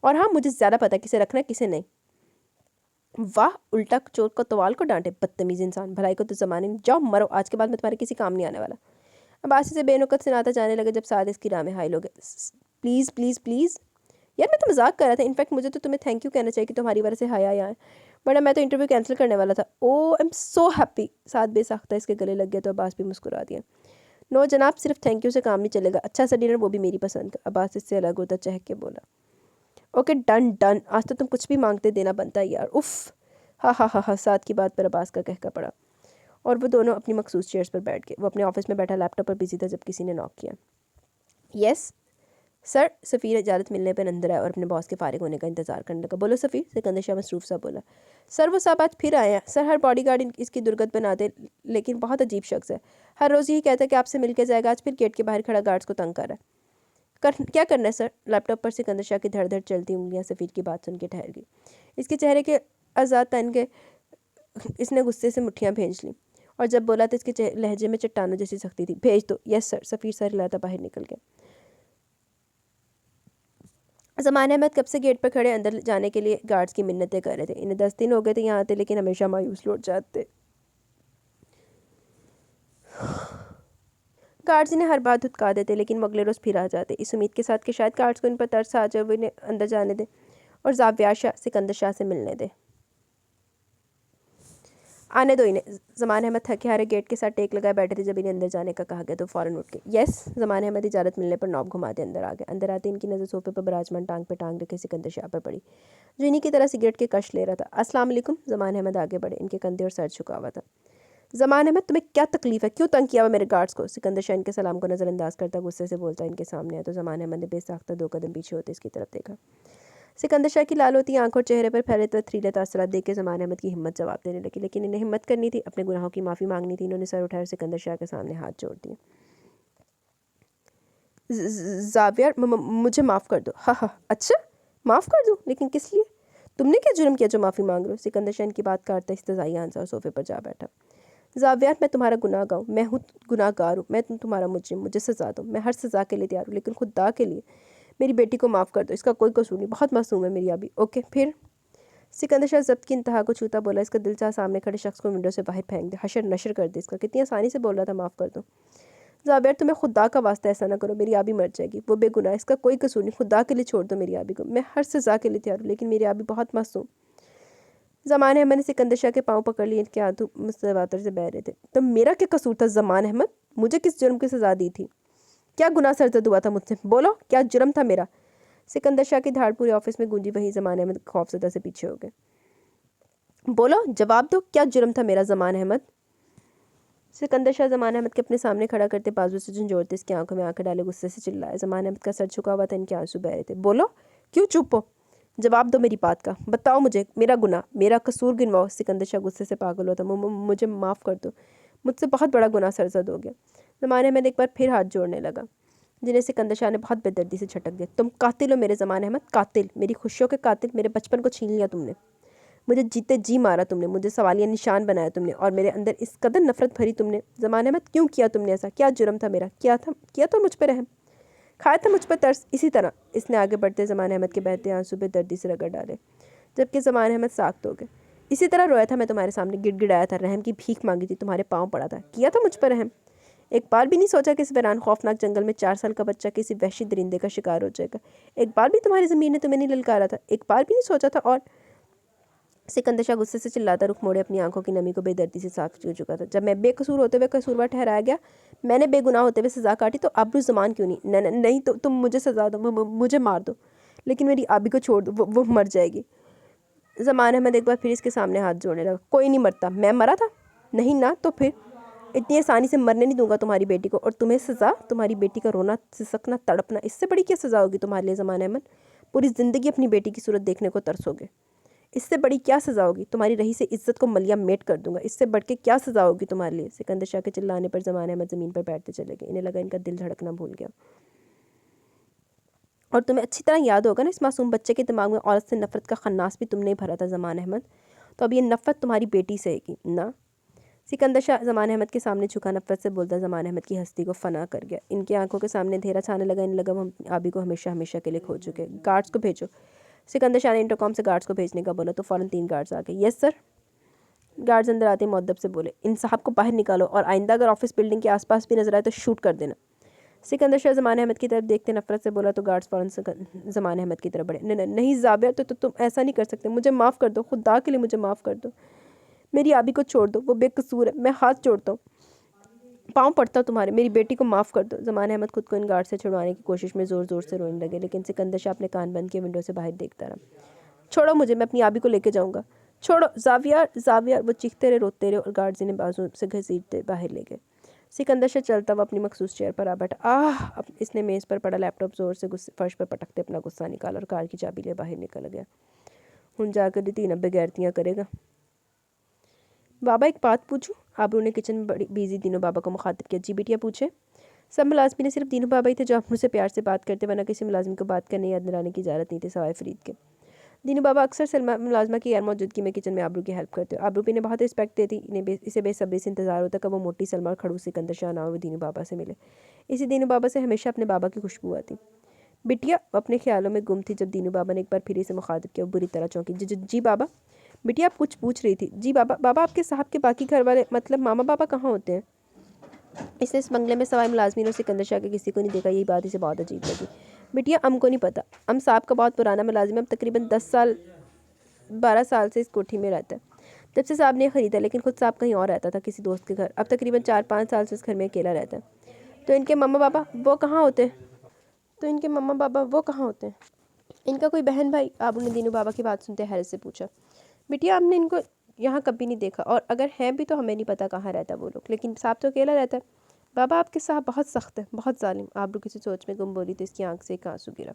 और हाँ, मुझे ज़्यादा पता है किसे रखना है किसे नहीं। वाह, उल्टा चोर को तवाल को डांटे, बदतमीज इंसान। भलाई को तो ज़माने में जाओ मरो, आज के बाद मैं तुम्हारे किसी काम नहीं आने वाला। अब्बास से बेनुकत से नाता जाने लगे जब साद इसकी राह में हाइल हो गए। प्लीज़ प्लीज़ प्लीज़ यार, मैं तो मजाक कर रहा था। इनफैक्ट मुझे तो तुम्हें थैंक यू कहना चाहिए कि तुम्हारी वजह से हया यहाँ है, वरना मैं तो इंटरव्यू कैंसिल करने वाला था। ओ आई एम सो हैप्पी। साद बेसाख्ता इसके गले लग गया तो अब्बास भी मुस्कुरा दिया। नो जनाब, सिर्फ थैंक यू से काम नहीं चलेगा। अच्छा सा डिनर, वो भी मेरी पसंद का। अब्बास इससे अलग होता चहक के बोला। ओके डन डन, आज तो तुम कुछ भी मांगते देना बनता है यार। उफ़, हाँ हाँ हाँ हाँ। साद की बात पर अब्बास का कहका पड़ा और वो दोनों अपनी मखसूस चेयर्स पर बैठ गए। वो अपने ऑफिस में बैठा लैपटॉप पर बिजी था जब किसी ने नॉक किया। Yes sir. सफ़ीर इजाज़त मिलने पर अंदर आया और अपने बॉस के फारिग होने का इंतजार करने लगा। बोलो सफ़ीर, सिकंदर शाह मसरूफ़ सा बोला। सर वो साहब आज फिर आए हैं सर, हर बॉडीगार्ड इसकी दुर्गत बना दे, लेकिन बहुत अजीब शख्स है। हर रोज़ यही कहता है कि आपसे मिल के जाएगा, आज फिर गेट के बाहर खड़ा गार्ड्स को तंग कर रहा है। क्या करना है सर? लैपटॉप पर सिकंदर शाह की धड़ धड़ चलती उंगलियां सफ़ीर की बात सुन के ठहर गई। इसके चेहरे के आज़ाद तन के इसने गुस्से से मुट्ठियाँ भेज लीं और जब बोला तो इसके लहजे में चट्टानों जैसी सख्ती थी। भेज दो। Yes sir. सफ़ीर सर हिलाता बाहर निकल गया। ज़मान अहमद कब से गेट पर खड़े अंदर जाने के लिए गार्ड्स की मिन्नतें कर रहे थे। इन्हें 10 दिन हो गए थे यहाँ आते, लेकिन हमेशा मायूस लौट जाते। गार्ड्स इन्हें हर बार धुतका देते, लेकिन अगले रोज़ फिर आ जाते, इस उम्मीद के साथ कि शायद गार्ड्स को इन पर तरस आ जाए, वो इन्हें अंदर जाने दे और ज़ाविया शाह सिकंदर शाह से मिलने दे। आने दो इन्हें। ज़मान अहमद थके हारे गेट के साथ टेक लगाए बैठे थे। जब इन्हें अंदर जाने का कहा गया तो फ़ौरन उठ गए। यस। ज़मान अहमद इजाज़त मिलने पर नॉब घुमाते अंदर आ गए। अंदर आते इनकी नज़र सोफे पर बराजमान टांग पे टांग रखे सिकंदर शाह पर पड़ी, जो इन्हीं की तरह सिगरेट के कश ले रहा था। अस्सलाम वालेकुम। ज़मान अहमद आगे बढ़े, इनके कंधे और सर झुका हुआ था। ज़मान अहमद, तुम्हें क्या तकलीफ़ है? क्यों तंग किया हुआ मेरे गार्ड्स को? सिकंदर शाह इनके सलाम को नज़रअंदाज करता गुस्से से बोलता इनके सामने आया तो ज़मान अहमद ने बेसाख्ता 2 कदम पीछे होते इसकी तरफ देखा। सिकंदर शाह की लाल होती आंखों और चेहरे पर फैले पथरीले तासरात देख के ज़मान अहमद की हिम्मत जवाब देने लगी, लेकिन इन्हें हिम्मत करनी थी, अपने गुनाहों की माफ़ी मांगनी थी। इन्होंने सर उठाया और सिकंदर शाह के सामने हाथ जोड़ दिए। ज़ावियर, मुझे माफ़ कर दो। हाँ हाँ, अच्छा माफ़ कर दूँ? लेकिन किस लिए? तुमने क्या जुर्म किया जो माफ़ी मांग रहे हो? सिकंदर शाह की बात काटता इस्तज़ाई आंसर और सोफे पर जा बैठा। ज़ावियर, मैं तुम्हारा गुनाहगार हूँ, मैं हूँ गुनाहगार हूँ, मैं तुम्हारा मुजरिम, मुझे सज़ा दो। मैं हर सज़ा के लिए तैयार हूँ, लेकिन खुदा के लिए मेरी बेटी को माफ़ कर दो, इसका कोई कसूर नहीं, बहुत मासूम है मेरी अभी। ओके फिर? सिकंदर शाह ज़ब्त की इंतहा को छूता बोला। इसका दिल चाह सामने खड़े शख्स को विंडो से बाहर फेंक दे, हशर नशर कर दे इसका। कितनी आसानी से बोल रहा था माफ़ कर दो। ज़ाबिर, तुम्हें खुदा का वास्ता ऐसा ना करो, मेरी आबी मर जाएगी, वो बेगुनाह, इसका कोई कसूर नहीं, खुदा के लिए छोड़ दो मेरी आबी को। मैं हर सज़ा के लिए तैयार हूँ, लेकिन मेरी आबी बहुत मासूम। ज़मान अहमद ने सिकंदर शाह के पाँव पकड़ लिए, इनके हाथ मुस्तवातर से बह रहे थे। तो मेरा क्या कसूर था ज़मान अहमद? मुझे किस जुर्म की सज़ा दी थी? क्या गुनाह सरजद हुआ था मुझसे? बोलो, क्या जुर्म था मेरा? सिकंदर शाह की धाड़ पूरे ऑफिस में गूंजी। वहीं ज़मान अहमद खौफजदा से पीछे हो गए। बोलो, जवाब दो, क्या जुर्म था मेरा ज़मान अहमद? सिकंदर शाह ज़मान अहमद के अपने सामने खड़ा करते बाजू से झंझोड़ते इसकी आंखों में आंखें डाले गुस्से से चिल्लाया। ज़मान अहमद का सर झुका हुआ था, इनके आंसू बह रहे थे। बोलो, क्यों चुप हो? जवाब दो मेरी बात का, बताओ मुझे मेरा गुनाह, मेरा कसूर गिनवाओ। सिकंदर शाह गुस्से से पागल होता। मुझे माफ़ कर दो, मुझसे बहुत बड़ा गुनाह सरजद हो गया। ज़मान अहमद एक बार फिर हाथ जोड़ने लगा, जिन्हें सिकंदर शाह ने बहुत बेदर्दी से झटक दिया। तुम कातिल हो मेरे ज़मान अहमद, कातिल, मेरी खुशियों के कातिल। मेरे बचपन को छीन लिया तुमने, मुझे जीते जी मारा तुमने, मुझे सवालिया निशान बनाया तुमने, और मेरे अंदर इस कदर नफरत भरी तुमने। ज़मान अहमद, क्यों किया तुमने ऐसा? क्या जुर्म था मेरा? किया तो मुझ पर रहम, खाया था मुझ पर तरस। इसी तरह इसने आगे बढ़ते ज़मान अहमद के बहते आंसू पे दर्दी से रगड़ डाले, जबकि ज़मान अहमद साख्त हो गए। इसी तरह रोया था मैं तुम्हारे सामने, गिड़गिड़ाया था, रहम की भीख मांगी थी, तुम्हारे पाँव पड़ा था, किया था मुझ पर रहम। एक बार भी नहीं सोचा कि इस वीरान खौफनाक जंगल में 4 साल का बच्चा किसी वहशी दरिंदे का शिकार हो जाएगा। एक बार भी तुम्हारी ज़मीन ने तुम्हें नहीं ललकारा था, एक बार भी नहीं सोचा था। और सिकंदर शाह गुस्से से चिल्लाता रुख मोड़े, अपनी आंखों की नमी को बेदर्दी से साफ हो चुका था। जब मैं बेकसूर होते हुए कसूरवार ठहराया गया, मैंने बेगुनाह होते हुए सज़ा काटी, तो आबरू ज़मान क्यों नहीं? नहीं तो तुम मुझे सज़ा दो, मुझे मार दो, लेकिन मेरी आबी को छोड़ दो, वो मर जाएगी। ज़मान अहमद एक बार फिर इसके सामने हाथ जोड़ने लगा। कोई नहीं मरता, मैं मरा था? नहीं ना, तो फिर इतनी आसानी से मरने नहीं दूंगा तुम्हारी बेटी को। और तुम्हें सज़ा, तुम्हारी बेटी का रोना, सिसकना, तड़पना, इससे बड़ी क्या सज़ा होगी तुम्हारे लिए ज़मान अहमद? पूरी ज़िंदगी अपनी बेटी की सूरत देखने को तरसोगे, इससे बड़ी क्या सज़ा होगी? तुम्हारी रही से इज्जत को मलिया मेट कर दूंगा, इससे बढ़ के क्या सज़ा होगी तुम्हारे लिए? सिकंदर शाह के चिल्लाने पर ज़मान अहमद ज़मीन पर बैठते चले गए। इन्हें लगा इनका दिल धड़कना भूल गया। और तुम्हें अच्छी तरह याद होगा ना, इस मासूम बच्चे के दिमाग में औरत से नफरत का खन्नास भी तुमने ही भरा था ज़मान अहमद। तो अब ये नफरत तुम्हारी बेटी से है ना? सिकंदर शाह ज़मान अहमद के सामने झुका नफरत से बोलता। ज़मान अहमद की हस्ती को फना कर गया। इनकी आंखों के सामने अंधेरा छाने लगा। इन्हें लगा हम आबी को हमेशा हमेशा के लिए खो चुके। गार्ड्स को भेजो। सिकंदर शाह ने इंटरकॉम से गार्ड्स को भेजने का बोला तो फ़ौरन 3 गार्ड्स आ गए। Yes sir. गार्ड्स अंदर आते मुअद्दब से बोले, इन साहब को बाहर निकालो, और आइंदा अगर ऑफिस बिल्डिंग के आसपास भी नजर आए तो शूट कर देना। सिकंदर शाह ज़मान अहमद की तरफ देखते नफरत से बोला तो गार्ड्स फ़ौरन ज़मान अहमद की तरफ बढ़े। नहीं ज़ाबिया, तो तुम ऐसा नहीं कर सकते, मुझे माफ़ कर दो, खुदा के लिए मुझे माफ़ कर दो, मेरी आबी को छोड़ दो, वो बेकसूर है, मैं हाथ जोड़ता हूँ, पाँव पड़ता हूँ तुम्हारे, मेरी बेटी को माफ़ कर दो। ज़मान अहमद खुद को इन गार्ड से छुड़वाने की कोशिश में ज़ोर ज़ोर से रोने लगे, लेकिन सिकंदर शाह अपने कान बंद किए विंडो से बाहर देखता रहा। छोड़ो मुझे, मैं अपनी आबी को लेके जाऊँगा, छोड़ो ज़ाविया ज़ाविया। वो चीखते रहे, रोते रहे, और गार्ड्स इन्हें बाजू से घसीटते बाहर ले गए। सिकंदर शाह चलता हुआ अपनी मखसूस चेयर पर आ बैठा। अब इसने मेज़ पर पड़ा लैपटॉप ज़ोर से गुस्से फर्श पर पटकते अपना गुस्सा निकाला और कार की चाबी ले बाहर निकल गया। हुन जाकर 3 बेगैरतियाँ करेगा। बाबा एक बात पूछूं? आबरू ने किचन में बड़ी बिजी दीनू बाबा को मुखातिब किया। जी बिटिया पूछे। सब मुलाजमी ने सिर्फ दीनू बाबा ही थे जो आबरू से प्यार से बात करते, वरना किसी मुलाजिम को बात करने या दिलाने की इजाज़त नहीं थी सवाए फरीद के। दीनू बाबा अक्सर सलमा मुलाजमा की गैर मौजूदगी में किचन में आबरू की हेल्प करते। आबरू भी इन्हें बहुत रिस्पेक्ट देती। इसे बेसब्री से इंतजार होता कब वो मोटी सलमा और खड़ूस सिकंदर शाह ना हो, वो दीनू बाबा से मिले। इसी दीनू बाबा से हमेशा अपने बाबा की खुशबू आती। बिटिया अपने ख्यालों में गुम थी जब दीनू बाबा ने एक बार फिर इसे मुखातिब किया। वो बुरी तरह चौंकी। जी बाबा। बिटिया आप कुछ पूछ रही थी? जी बाबा। बाबा आपके साहब के बाकी घर वाले मतलब मामा बाबा कहाँ होते हैं? इसने इस बंगले में सवाई मुलाजमीन और सिकंदर शाह के किसी को नहीं देखा। यही बात इसे बहुत अजीब लगी। बिटिया हमको नहीं पता, हम साहब का बहुत पुराना मुलाजिम है, हम तकरीबन 12 साल से इस कोठी में रहता है, जब से साहब ने ख़रीदा। लेकिन खुद साहब कहीं और रहता था किसी दोस्त के घर, अब तकरीबन 4-5 साल से इस घर में अकेला रहता है। तो इनके मम्मा पापा वो कहाँ होते हैं? इनका कोई बहन भाई? आबू ने दीनू बाबा की बात सुनते हैरत से पूछा। बिटिया हमने इनको यहाँ कभी नहीं देखा, और अगर हैं भी तो हमें नहीं पता कहाँ रहता वो लोग, लेकिन साहब तो अकेला रहता है। बाबा आपके साहब बहुत सख्त है, बहुत जालिम। आबरू किसी सोच में गुम बोली तो इसकी आंख से एक आंसू गिरा।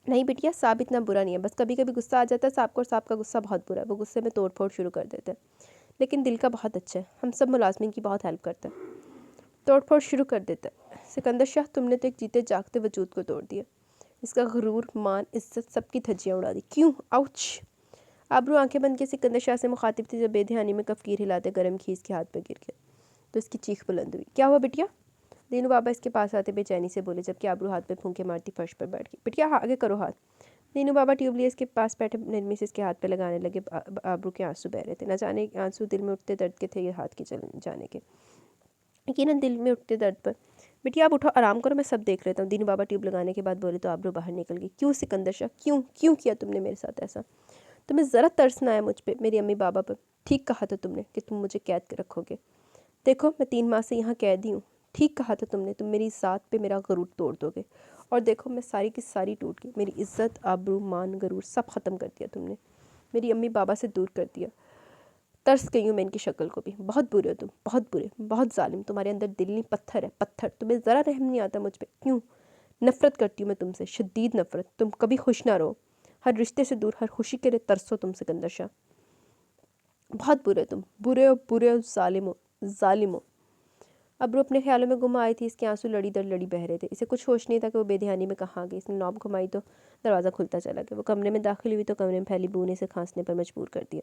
नहीं बिटिया, साहब इतना बुरा नहीं है, बस कभी कभी गुस्सा आ जाता है साहब को, और साहब का गुस्सा बहुत बुरा है, वो गुस्से में तोड़ फोड़ शुरू कर देते हैं, लेकिन दिल का बहुत अच्छा है, हम सब मुलाजमीन की बहुत हेल्प करता है। तोड़ फोड़ शुरू कर देता है। सिकंदर शाह तुमने तो एक जीते जागते वजूद को तोड़ दिया, इसका गुरूर, मान, इज्जत सबकी धज्जियाँ उड़ा दी। क्यों? आउच। आबरू आंखें बंद के सिकंदर शाह से मुखातिब थी जब बेध्यानी में कफकीर हिलाते गर्म खीस के हाथ पर गिर गया तो इसकी चीख बुलंद हुई। क्या हुआ बिटिया? दीनू बाबा इसके पास आते बेचैनी से बोले, जबकि आबरू हाथ पे फूंके मारती फर्श पर बैठ गई। बिटिया आगे करो हाथ। दीनू बाबा ट्यूब लिए इसके पास बैठे नरमी से इसके हाथ पे लगाने लगे। आबरू के आंसू बह रहे थे, न जाने आंसू दिल में उठते दर्द के थे ये हाथ के चल जाने के, यकीनन दिल में उठते दर्द पर। बिटिया आप उठो, आराम करो, मैं सब देख लेता हूँ। दीनू बाबा ट्यूब लगाने के बाद बोले तो आबरू बाहर निकल गई। क्यों सिकंदर शाह, क्यों क्यों किया तुमने मेरे साथ ऐसा? तुम्हें ज़रा तरस ना आया मुझ पे, मेरी अम्मी बाबा पर? ठीक कहा था तुमने कि तुम मुझे कैद कर रखोगे। देखो मैं 3 माह से यहाँ कैदी हूँ। ठीक कहा था तुमने, तुम मेरी ज़ात पे मेरा गरूर तोड़ दोगे, और देखो मैं सारी की सारी टूट गई। मेरी इज़्ज़त, आबरू, मान, गरूर सब ख़त्म कर दिया तुमने, मेरी अम्मी बाबा से दूर कर दिया। तरस गई हूँ मैं इनकी शक्ल को भी। बहुत बुरे हो तुम, बहुत बुरे, बहुत जालिम। तुम्हारे अंदर दिल नहीं, पत्थर है, पत्थर। तुम्हें ज़रा रहम नहीं आता मुझ पे। क्यों? नफ़रत करती हूँ मैं तुमसे, शदीद नफ़रत। तुम कभी खुश ना रहो, हर रिश्ते से दूर, हर खुशी के लिए तरसो तुम सिकंदर शाह। बहुत बुरे हो तुम, बुरे हो, जालिम हो, जालिम हो। अब्रू अपने ख्यालों में गुम आई थी। इसके आंसू लड़ी दर लड़ी बह रहे थे। इसे कुछ होश नहीं था कि वो बेध्यानी में कहाँ गई। इसने नॉब घुमाई तो दरवाज़ा खुलता चला गया। वो कमरे में दाखिल हुई तो कमरे में फैली बू ने इसे खांसने पर मजबूर कर दिया।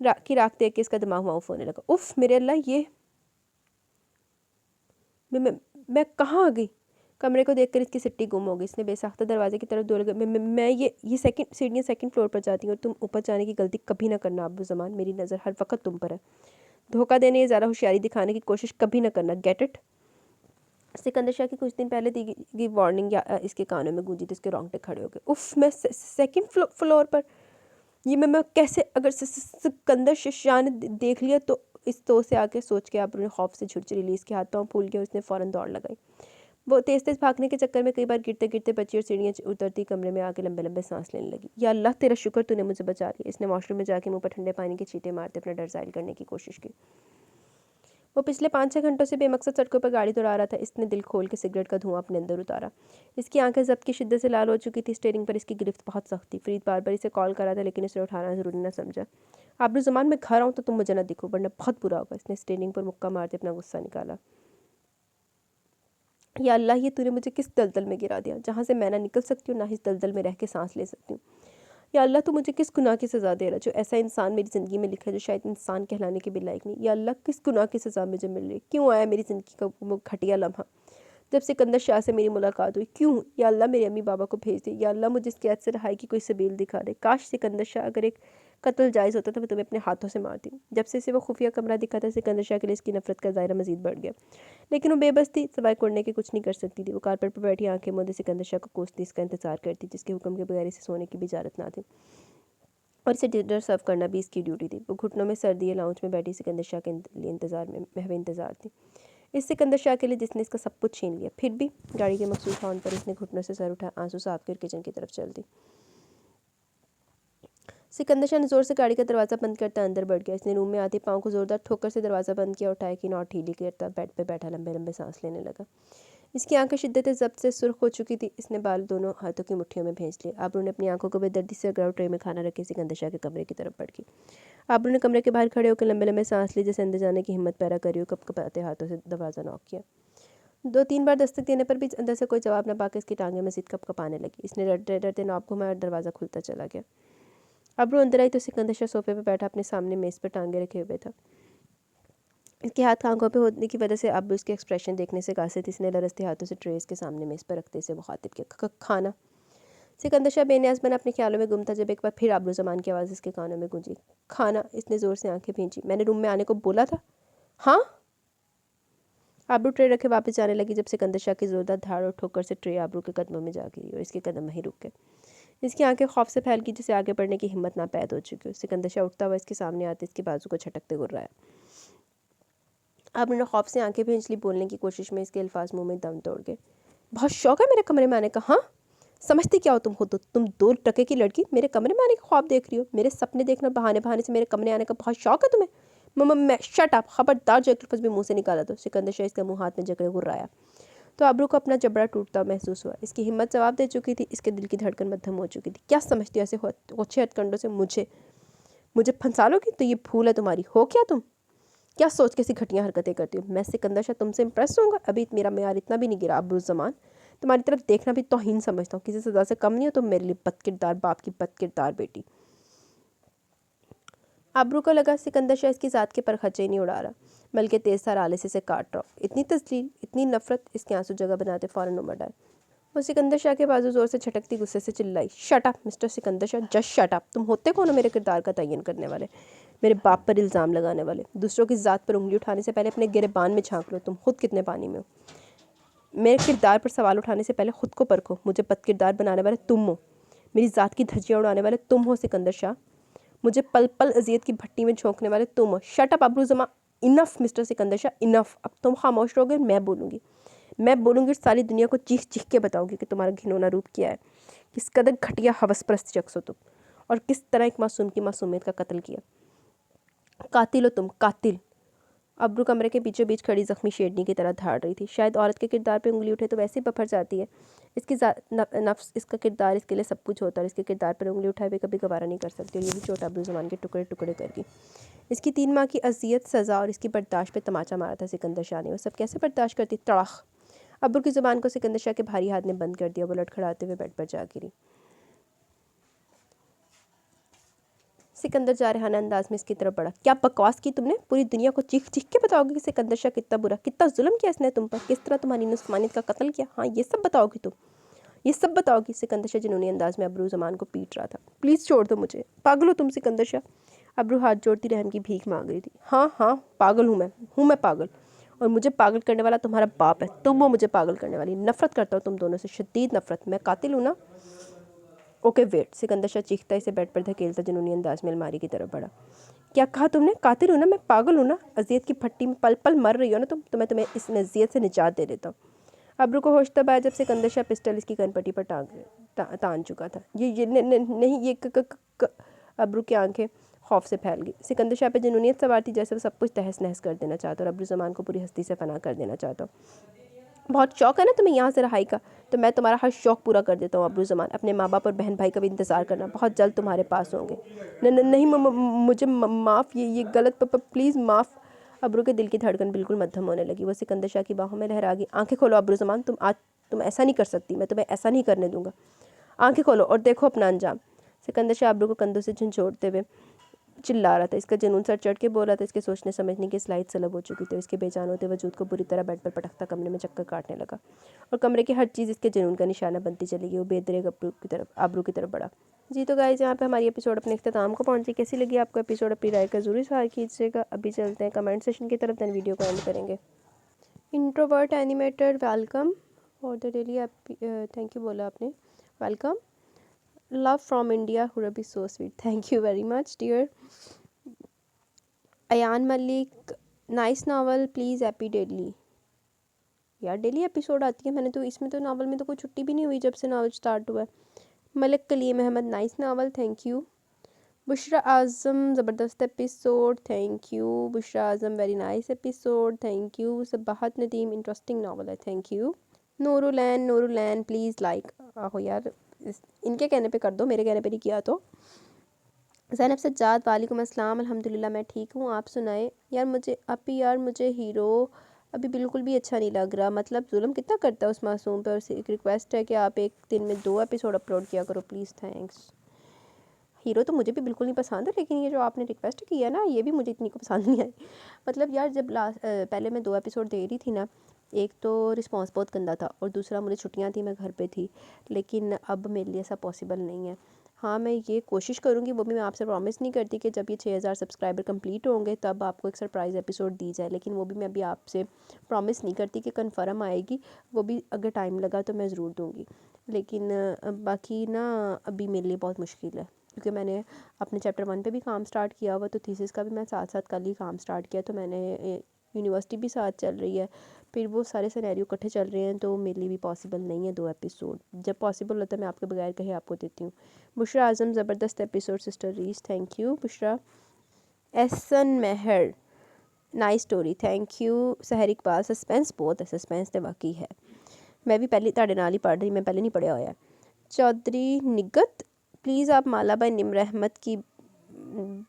राख देख के इसका दिमाग माउफ होने लगा। उफ मेरे अल्लाह, ये मैं कहाँ आ गई? कमरे को देखकर इसकी सिट्टी गुम हो गई। इसने बेसाख्ता दरवाजे की तरफ दौड़ गई। मैं ये सीढ़ियाँ सेकंड फ्लोर पर जाती हूँ और तुम ऊपर जाने की गलती कभी ना करना अब्बू ज़मान। मेरी नज़र हर वक्त तुम पर है। धोखा देने या ज़्यादा होशियारी दिखाने की कोशिश कभी ना करना। Get it? सिकंदर शाह की कुछ दिन पहले दी गई वार्निंग या इसके कानों में गूंजी तो इसके रोंगटे खड़े हो गए। उफ, मैं सेकंड फ्लोर पर? ये मैं कैसे? अगर सिकंदर शाह ने देख लिया तो? इस तो से आके सोच के आप उन्हें खौफ से झुरझुरी ली। इसके हाथ पाँव फूल गया। उसने फ़ौरन दौड़ लगाई। वो तेज़ तेज़ भागने के चक्कर में कई बार गिरते गिरते बची और सीढ़ियाँ उतरती कमरे में आके लंबे लंबे सांस लेने लगी। या अल्लाह, तेरा शुक्र तूने मुझे बचा लिया। इसने वॉशरूम में जाके मुंह पर ठंडे पानी के छींटे मारते अपना डर ज़ाहिर करने की कोशिश की। वो पिछले 5-6 घंटों से बेमकसद सड़कों पर गाड़ी दौड़ा रहा था। इसने दिल खोल के सिगरेट का धुआं अपने अंदर उतारा। इसकी आंखें जब्त की शिद्दत से लाल हो चुकी थी। स्टीयरिंग पर इसकी गिरफ्त बहुत सख्त थी। फरीद बार बार इसे कॉल करा था लेकिन इसे उठाना ज़रूरी न समझा। आबरू ज़मान, मैं घर आऊँ तो तुम मुझे ना दिखो वरना बहुत बुरा होगा। इसने स्टीयरिंग पर मुक्का मारते अपना गुस्सा निकाला। या अल्लाह, ये तूने मुझे किस दलदल में गिरा दिया जहाँ से मैं ना निकल सकती हूँ ना इस दलदल में रह के सांस ले सकती हूँ। या अल्लाह, तू मुझे किस गुनाह की सज़ा दे रहा जो ऐसा इंसान मेरी ज़िंदगी में लिखा है जो शायद इंसान कहलाने के भी लायक नहीं। या अल्लाह, किस गुनाह की सज़ा मुझे मिल रही? क्यों आया मेरी ज़िंदगी का वो घटिया लम्हा जब सिकंदर शाह से मेरी मुलाकात हुई? क्यों? या अल्लाह, मेरे अम्मी बाबा को भेज दे। या अल्लाह, मुझे इस कैद से रहाई की कोई सबील दिखा दे। काश सिकंदर शाह, अगर एक कत्ल जायज़ होता तो मैं तुम्हें अपने हाथों से मारती। जब से इसे वो खुफिया कमरा दिखा था सिकंदर शाह के लिए इसकी नफरत का दायरा मजीद बढ़ गया। लेकिन वो बेबस थी, सिवाय कोड़ने के कुछ नहीं कर सकती थी। वो कारपेट पर बैठी आंखें मूंदे सिकंदर शाह को कोसती इसका इंतजार करती जिसके हुक्म के बगैर इसे सोने की भी इजाज़त ना थी और इसे डिनर सर्व करना भी इसकी ड्यूटी थी। वो घुटनों में सर्दी लाउंज में बैठी सिकंदर शाह के लिए इंतजार में महवे इंतजार थी। इस सिकंदर शाह के लिए जिसने इसका सब कुछ छीन लिया। फिर भी गाड़ी के मखसूस हॉर्न पर इसने घुटनों से सर उठा, आंसू साफ कर किचन की तरफ चल दी। सिकंदर शाह ने जोर से गाड़ी का दरवाज़ा बंद करता अंदर बढ़ गया। इसने रूम में आते पाँव को जोरदार ठोकर से दरवाज़ा बंद किया और टाई की नॉट ढीली करता बेड पे बैठा लंबे लंबे सांस लेने लगा। इसकी आंखें शिद्दत जब्त से सुर्ख हो चुकी थी। इसने बाल दोनों हाथों की मुट्ठियों में भेज लिए। आबरू ने अपनी आंखों को बेदर्दी से अगड़ा ट्रे में खाना रखे सिकंदर शाह के कमरे की तरफ बढ़ गई। आबरू ने कमरे के बाहर खड़े होकर लंबे लंबे सांस ली जैसे अंदर जाने की हिम्मत पैदा करी हो। कपकपाते हाथों से दरवाज़ा नॉक किया। 2-3 बार दस्तक देने पर भी अंदर से कोई जवाब न पाकर इसकी टांगें मजीद कपकपाने लगी। इसने डरते डरते नॉब घुमाया और दरवाज़ा खुलता चला गया। अब्रू अंदर आई तो सिकंदर शाह सोफे पर बैठा अपने सामने मेज़ पर टांगे रखे हुए था। इसके हाथ आंखों पे होने की वजह से अब्रू इसके एक्सप्रेशन देखने से कासिर थी। इसने लरसते हाथों से ट्रेस के सामने मेज़ पर रखते से मुखातिब किया, खाना। सिकंदर शाह बेनियाज बना अपने ख्यालों में गुम था जब एक बार फिर आबरू ज़मान की आवाज़ इसके कानों में गूंजी, खाना। इसने ज़ोर से आंखें भींची। मैंने रूम में आने को बोला था। हाँ? आबरू ट्रे रखे वापस जाने लगी जब सिकंदर शाह की जोरदार धाड़ और ठोकर से ट्रे आबरू के कदमों में जा गिरी और इसके कदम वहीं रुक गए। इसकी आंखें खौफ से फैल गई जिसे आगे बढ़ने की हिम्मत ना पैदा हो चुकी हो। सिकंदर शाह उठता हुआ इसके सामने आते इसके बाजू को झटकते गुर्राया। आबरू ने खौफ से आंखें भींच ली। बोलने की कोशिश में इसके अल्फाज मुंह में दम तोड़ गए। बहुत शौक है मेरे कमरे में आने का? हाँ, समझती क्या हो तुम? हो तो तुम 2 टके की लड़की मेरे कमरे में आने का ख्वाब देख रही हो? मेरे सपने देखना बहाने बहाने से मेरे कमरे आने का बहुत शौक है तुम्हें? मैं शट अप, खबरदार जो एक लफ्ज़ भी मुंह से निकाला तो। सिकंदर शाह इसका मुंह हाथ में जकड़े गुर्राया तो आबरू को अपना जबड़ा टूटता महसूस हुआ। इसकी हिम्मत जवाब दे चुकी थी। इसके दिल की धड़कन मध्यम हो चुकी थी। क्या समझती हो ऐसे ओछे हथकंडों से मुझे फंसा लोगी? तो ये भूल है तुम्हारी। हो क्या तुम? क्या सोच के ऐसी घटिया हरकतें करती हो? मैं सिकंदर शाह तुमसे इंप्रेस होऊंगा? अभी मेरा मेयार इतना भी नहीं गिरा अब्रू ज़मान। तुम्हारी तरफ देखना भी तौहीन समझता हूँ। किसी सज़ा से कम नहीं हो तुम मेरे लिए, बदकिरदार बाप की बदकिरदार बेटी। आबरू को लगा सिकंदर शाह इसकी ज़ात के परखच्चे ही नहीं उड़ा रहा बल्कि तेज़ धार आले से काट रहा। इतनी तस्लील, इतनी नफरत। इसके आंसू जगह बनाते फ़ौरन उमड़ आए। वो सिकंदर शाह के बाजू जोर से झटकती गुस्से से चिल्लाई, shut up mister Sikandar Shah, just shut up. तुम होते कौन हो मेरे किरदार का तयन करने वाले, मेरे बाप पर इल्ज़ाम लगाने वाले? दूसरों की ज़ात पर उंगली उठाने से पहले अपने गिरेबान में झांक लो। तुम खुद कितने पानी में हो? मेरे किरदार पर सवाल उठाने से पहले खुद को परखो। मुझे बदकिरदार बनाने वाले तुम हो, मेरी ज़ात की धज्जियाँ उड़ाने वाले तुम हो सिकंदर शाह, मुझे पल पल अजियत की भट्टी में झोंकने वाले तुम हो। Shut up Abroo Zaman. Enough mister Sikandar Shah, enough. अब तुम खामोश रहोगे, मैं बोलूँगी। मैं बोलूँगी सारी दुनिया को चीख चीख के बताऊँगी कि तुम्हारा घिनौना रूप क्या है, किस कदर घटिया हवसप्रस्त शख्स हो तुम, और किस तरह एक मासूम की मासूमियत का कत्ल किया। कातिल हो तुम, कातिल। अब्रू कमरे के बीचों बीच खड़ी जख्मी शेरनी की तरह धाड़ रही थी। शायद औरत के किरदार पे उंगली उठे तो वैसे ही बफर जाती है। इसकी नफ्स, इसका किरदार इसके लिए सब कुछ होता है, और इसके किरदार पर उंगली उठाए हुए कभी गवारा नहीं कर सकती, और यही चोट अब्रू ज़मान के टुकड़े टुकड़े करगी। इसकी 3 माह की अजियत, सज़ा और इसकी बर्दाश्त पे तमाचा मारा था सिकंदर शाह ने। वो सब कैसे बर्दाश्त करती? तड़ाख! अब्रू की ज़ुबान को सिकंदर शाह के भारी हाथ ने बंद कर दिया। वो लड़खड़ाते हुए बेड पर जा गिरी। सिकंदर जारहाना अंदाज में इसकी तरफ बढ़ा। क्या बकवास की तुमने? पूरी दुनिया को चीख चीख के बताओगे कि सिकंदर शाह कितना बुरा, कितना जुल्म किया इसने तुम पर, किस तरह तुम्हारी नुस्मानियत का कत्ल किया? हाँ, ये सब बताओगी तुम, ये सब बताओगी? सिकंदर शाह जुनूनी अंदाज में अब्रू ज़मान को पीट रहा था। प्लीज़ छोड़ दो मुझे, पागल हो तुम सिकंदर शाह। अब्रू हाथ जोड़ती रहम की भीख मांग रही थी। हाँ हाँ, पागल हूँ मैं पागल, और मुझे पागल करने वाला तुम्हारा बाप है, तुम हो मुझे पागल करने वाली। नफरत करता हूँ तुम दोनों से, शदीद नफरत। मैं कातिल हूँ ना? Okay wait. सिकंदर शाह चीखता इसे बेड पर धकेलता जुनूनी अंदाज में अलमारी की तरफ बढ़ा। क्या कहा तुमने? कातिल हूँ ना मैं, पागल हूँ ना? अजियत की भट्टी में पल पल मर रही हो ना तुम, तो मैं तुम्हें इस अजियत से निजात दे देता हूँ। अब्रू को होश तब आया जब सिकंदर शाह पिस्टल इसकी कनपट्टी पर तान चुका था। ये नहीं, ये अब्रू की आंखें खौफ से फैल गई। सिकंदर शाह पे जुनूनियत सवार थी, जैसे वो सब कुछ तहस नहस कर देना चाहता, और अब्रू ज़मान को पूरी हस्ती से फना कर देना चाहता। बहुत शौक है ना तुम्हें यहाँ से रहाई का, तो मैं तुम्हारा हर शौक पूरा कर देता हूँ अब्रू ज़मान। अपने माँ बाप और बहन भाई का भी इंतज़ार करना, बहुत जल्द तुम्हारे पास होंगे। नहीं, मुझे माफ़, ये गलत, प्लीज़ माफ़। अब्रू के दिल की धड़कन बिल्कुल मध्यम होने लगी। वो सिकंदर शाह की बाहों में लहरा गई। आंखें खोलो अब्रू ज़मान, तुम ऐसा नहीं कर सकती, मैं तुम्हें ऐसा नहीं करने दूंगा। आंखें खोलो और देखो अपना अंजाम। सिकंदर शाह अब्रू को कंधों से झंझोड़ते हुए चिल्ला रहा था। इसका जुनून सर चढ़ के बोल रहा था। इसके सोचने समझने की स्लाइड सलब हो चुकी थी। इसके बेजान होते वजूद को बुरी तरह बेड पर पटकता कमरे में चक्कर काटने लगा, और कमरे की हर चीज़ इसके जुनून का निशाना बनती चली गई। वो बेदरेग आबरू की तरफ बढ़ा। जी तो गाइस, यहाँ पे हमारी एपिसोड अपने इख्तिताम को पहुँची। कैसी लगी आपको एपिसोड? अपनी राय का ज़रूर इज़हार कीजिएगा। अभी चलते हैं कमेंट सेशन की तरफ, देन वीडियो को एंड करेंगे। Introvert animator welcome for the daily, thank you बोला आपने, welcome. Love from India, Hurbi so sweet, thank you very much dear. Ayan Malik, nice novel please happy daily. यार डेली एपिसोड आती है, मैंने तो इसमें तो नावल में तो कोई छुट्टी भी नहीं हुई जब से नावल स्टार्ट हुआ है। Malik Kaleem Ahmed, nice novel, thank you. Bushra Azam, ज़बरदस्त episode, thank you. Bushra Azam, very nice episode, thank you. Sabahat Nadeem, interesting novel है, thank you. Noorulain please like. आहो यार, इनके कहने पे कर दो, मेरे कहने पे नहीं किया तो। ज़ैनब सज्जाद, वालेकुम अस्सलाम, अल्हम्दुलिल्लाह मैं ठीक हूँ, आप सुनाए। यार मुझे हीरो अभी बिल्कुल भी अच्छा नहीं लग रहा। मतलब जुल्म कितना करता है उस मासूम पे। और एक रिक्वेस्ट है कि आप एक दिन में 2 एपिसोड अपलोड किया करो प्लीज़, थैंक्स। हीरो तो मुझे भी बिल्कुल नहीं पसंद है, लेकिन ये जो आपने रिक्वेस्ट किया ना, ये भी मुझे इतनी को पसंद नहीं आई। मतलब यार, जब पहले मैं 2 एपिसोड दे रही थी ना, एक तो रिस्पॉन्स बहुत गंदा था, और दूसरा मुझे छुट्टियां थी, मैं घर पे थी। लेकिन अब मेरे लिए ऐसा पॉसिबल नहीं है। हाँ, मैं ये कोशिश करूँगी, वो भी मैं आपसे प्रॉमिस नहीं करती कि जब ये 6000 सब्सक्राइबर कंप्लीट होंगे तब आपको एक सरप्राइज़ एपिसोड दी जाए, लेकिन वो भी मैं अभी आपसे प्रॉमिस नहीं करती कि कन्फर्म आएगी। वो भी अगर टाइम लगा तो मैं ज़रूर दूँगी, लेकिन बाकी ना अभी मेरे लिए बहुत मुश्किल है, क्योंकि मैंने अपने चैप्टर 1 पे भी काम स्टार्ट किया हुआ, तो थीसिस का भी मैं साथ साथ कल ही काम स्टार्ट किया। तो मैंने यूनिवर्सिटी भी साथ चल रही है, फिर वो सारे सिनेरियो इकट्ठे चल रहे हैं, तो मेरे लिए भी पॉसिबल नहीं है 2 एपिसोड। जब पॉसिबल होता है मैं आपके बगैर कहे आपको देती हूँ। बुशरा आज़म, ज़बरदस्त episode sister Rees, thank you. Bushra Ehsan Mehar, nice story, thank you. Sahar Iqbal, suspense बहुत है, सस्पेंस तो वाकई है। मैं भी पहले ताड़े नाल ही पढ़ रही, मैं पहले नहीं पढ़िया होया। चौधरी निगत, प्लीज़ आप माला बाई निम्र अहमद की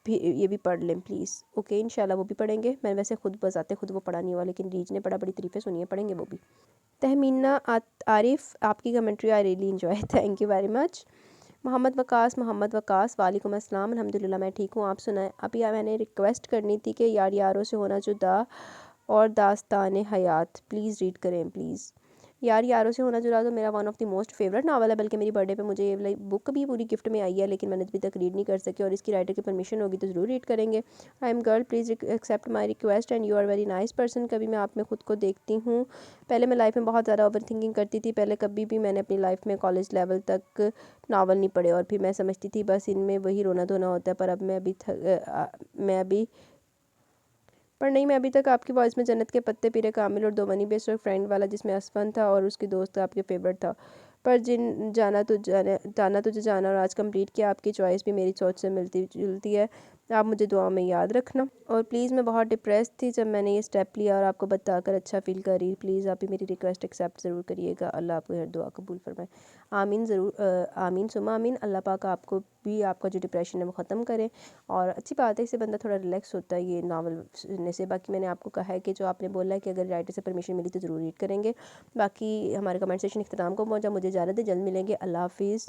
भी ये भी पढ़ लें प्लीज़। ओके, इंशाल्लाह वो भी पढ़ेंगे। मैं वैसे खुद बजाते खुद वो पढ़ा नहीं हुआ, लेकिन रीज ने पढ़ा, बड़ी तारीफ़ें सुनी है, पढ़ेंगे वो भी। तहमीना आरिफ, आपकी commentary I really enjoy, thank you very much. Mohammad Waqas, वालेकुम अस्सलाम, अल्हम्दुलिल्लाह मैं ठीक हूँ, आप सुनाएं। अभी मैंने रिक्वेस्ट करनी थी कि यारों से होना जुदा और दास्तान हयात प्लीज़ रीड करें प्लीज़। यारों से होना जुदा तो मेरा one of the most favourite novel है, बल्कि मेरी बर्थडे पे मुझे ये बुक भी पूरी गिफ्ट में आई है, लेकिन मैंने अभी तक रीड नहीं कर सकी, और इसकी राइटर की परमिशन होगी तो ज़रूर रीड करेंगे। I am girl, please accept my request and you are very nice person. कभी मैं आप में खुद को देखती हूँ। पहले मैं लाइफ में बहुत ज़्यादा ओवर थिंकिंग करती थी। पहले कभी भी मैंने अपनी लाइफ में कॉलेज लेवल तक नावल नहीं पढ़े, और फिर मैं समझती थी बस इनमें वही रोना धोना होता है। पर अब मैं अभी पर नहीं, मैं अभी तक आपकी वॉइस में जन्नत के पत्ते पी रहे कामिल और दो मनी बेस्ट फ्रेंड वाला जिसमें असफन था और उसकी दोस्त आपके फेवरेट था। पर जिन जाना तुझे जाना और आज कंप्लीट किया, आपकी चॉइस भी मेरी सोच से मिलती जुलती है। आप मुझे दुआ में याद रखना। और प्लीज़, मैं बहुत डिप्रेस थी जब मैंने ये स्टेप लिया और आपको बताकर अच्छा फील करी। प्लीज़ आप भी मेरी रिक्वेस्ट एक्सेप्ट ज़रूर करिएगा। अल्लाह आपको हर दुआ कबूल फरमाए। आमीन ज़रूर, आमीन सुमा आमीन। अल्लाह पाक आपको भी आपका जो डिप्रेशन है वो ख़त्म करे। और अच्छी बात है, इससे बंदा थोड़ा रिलैक्स होता है ये नावल सुनने से। बाकी मैंने आपको कहा है कि जो आपने बोला है कि अगर राइटर से परमिशन मिली तो ज़रूर रीड करेंगे। बाकी हमारे कमेंट सेक्शन इख्तिताम को पहुँचा। मुझे इजाज़त है, जल्द मिलेंगे। अल्लाह हाफिज़।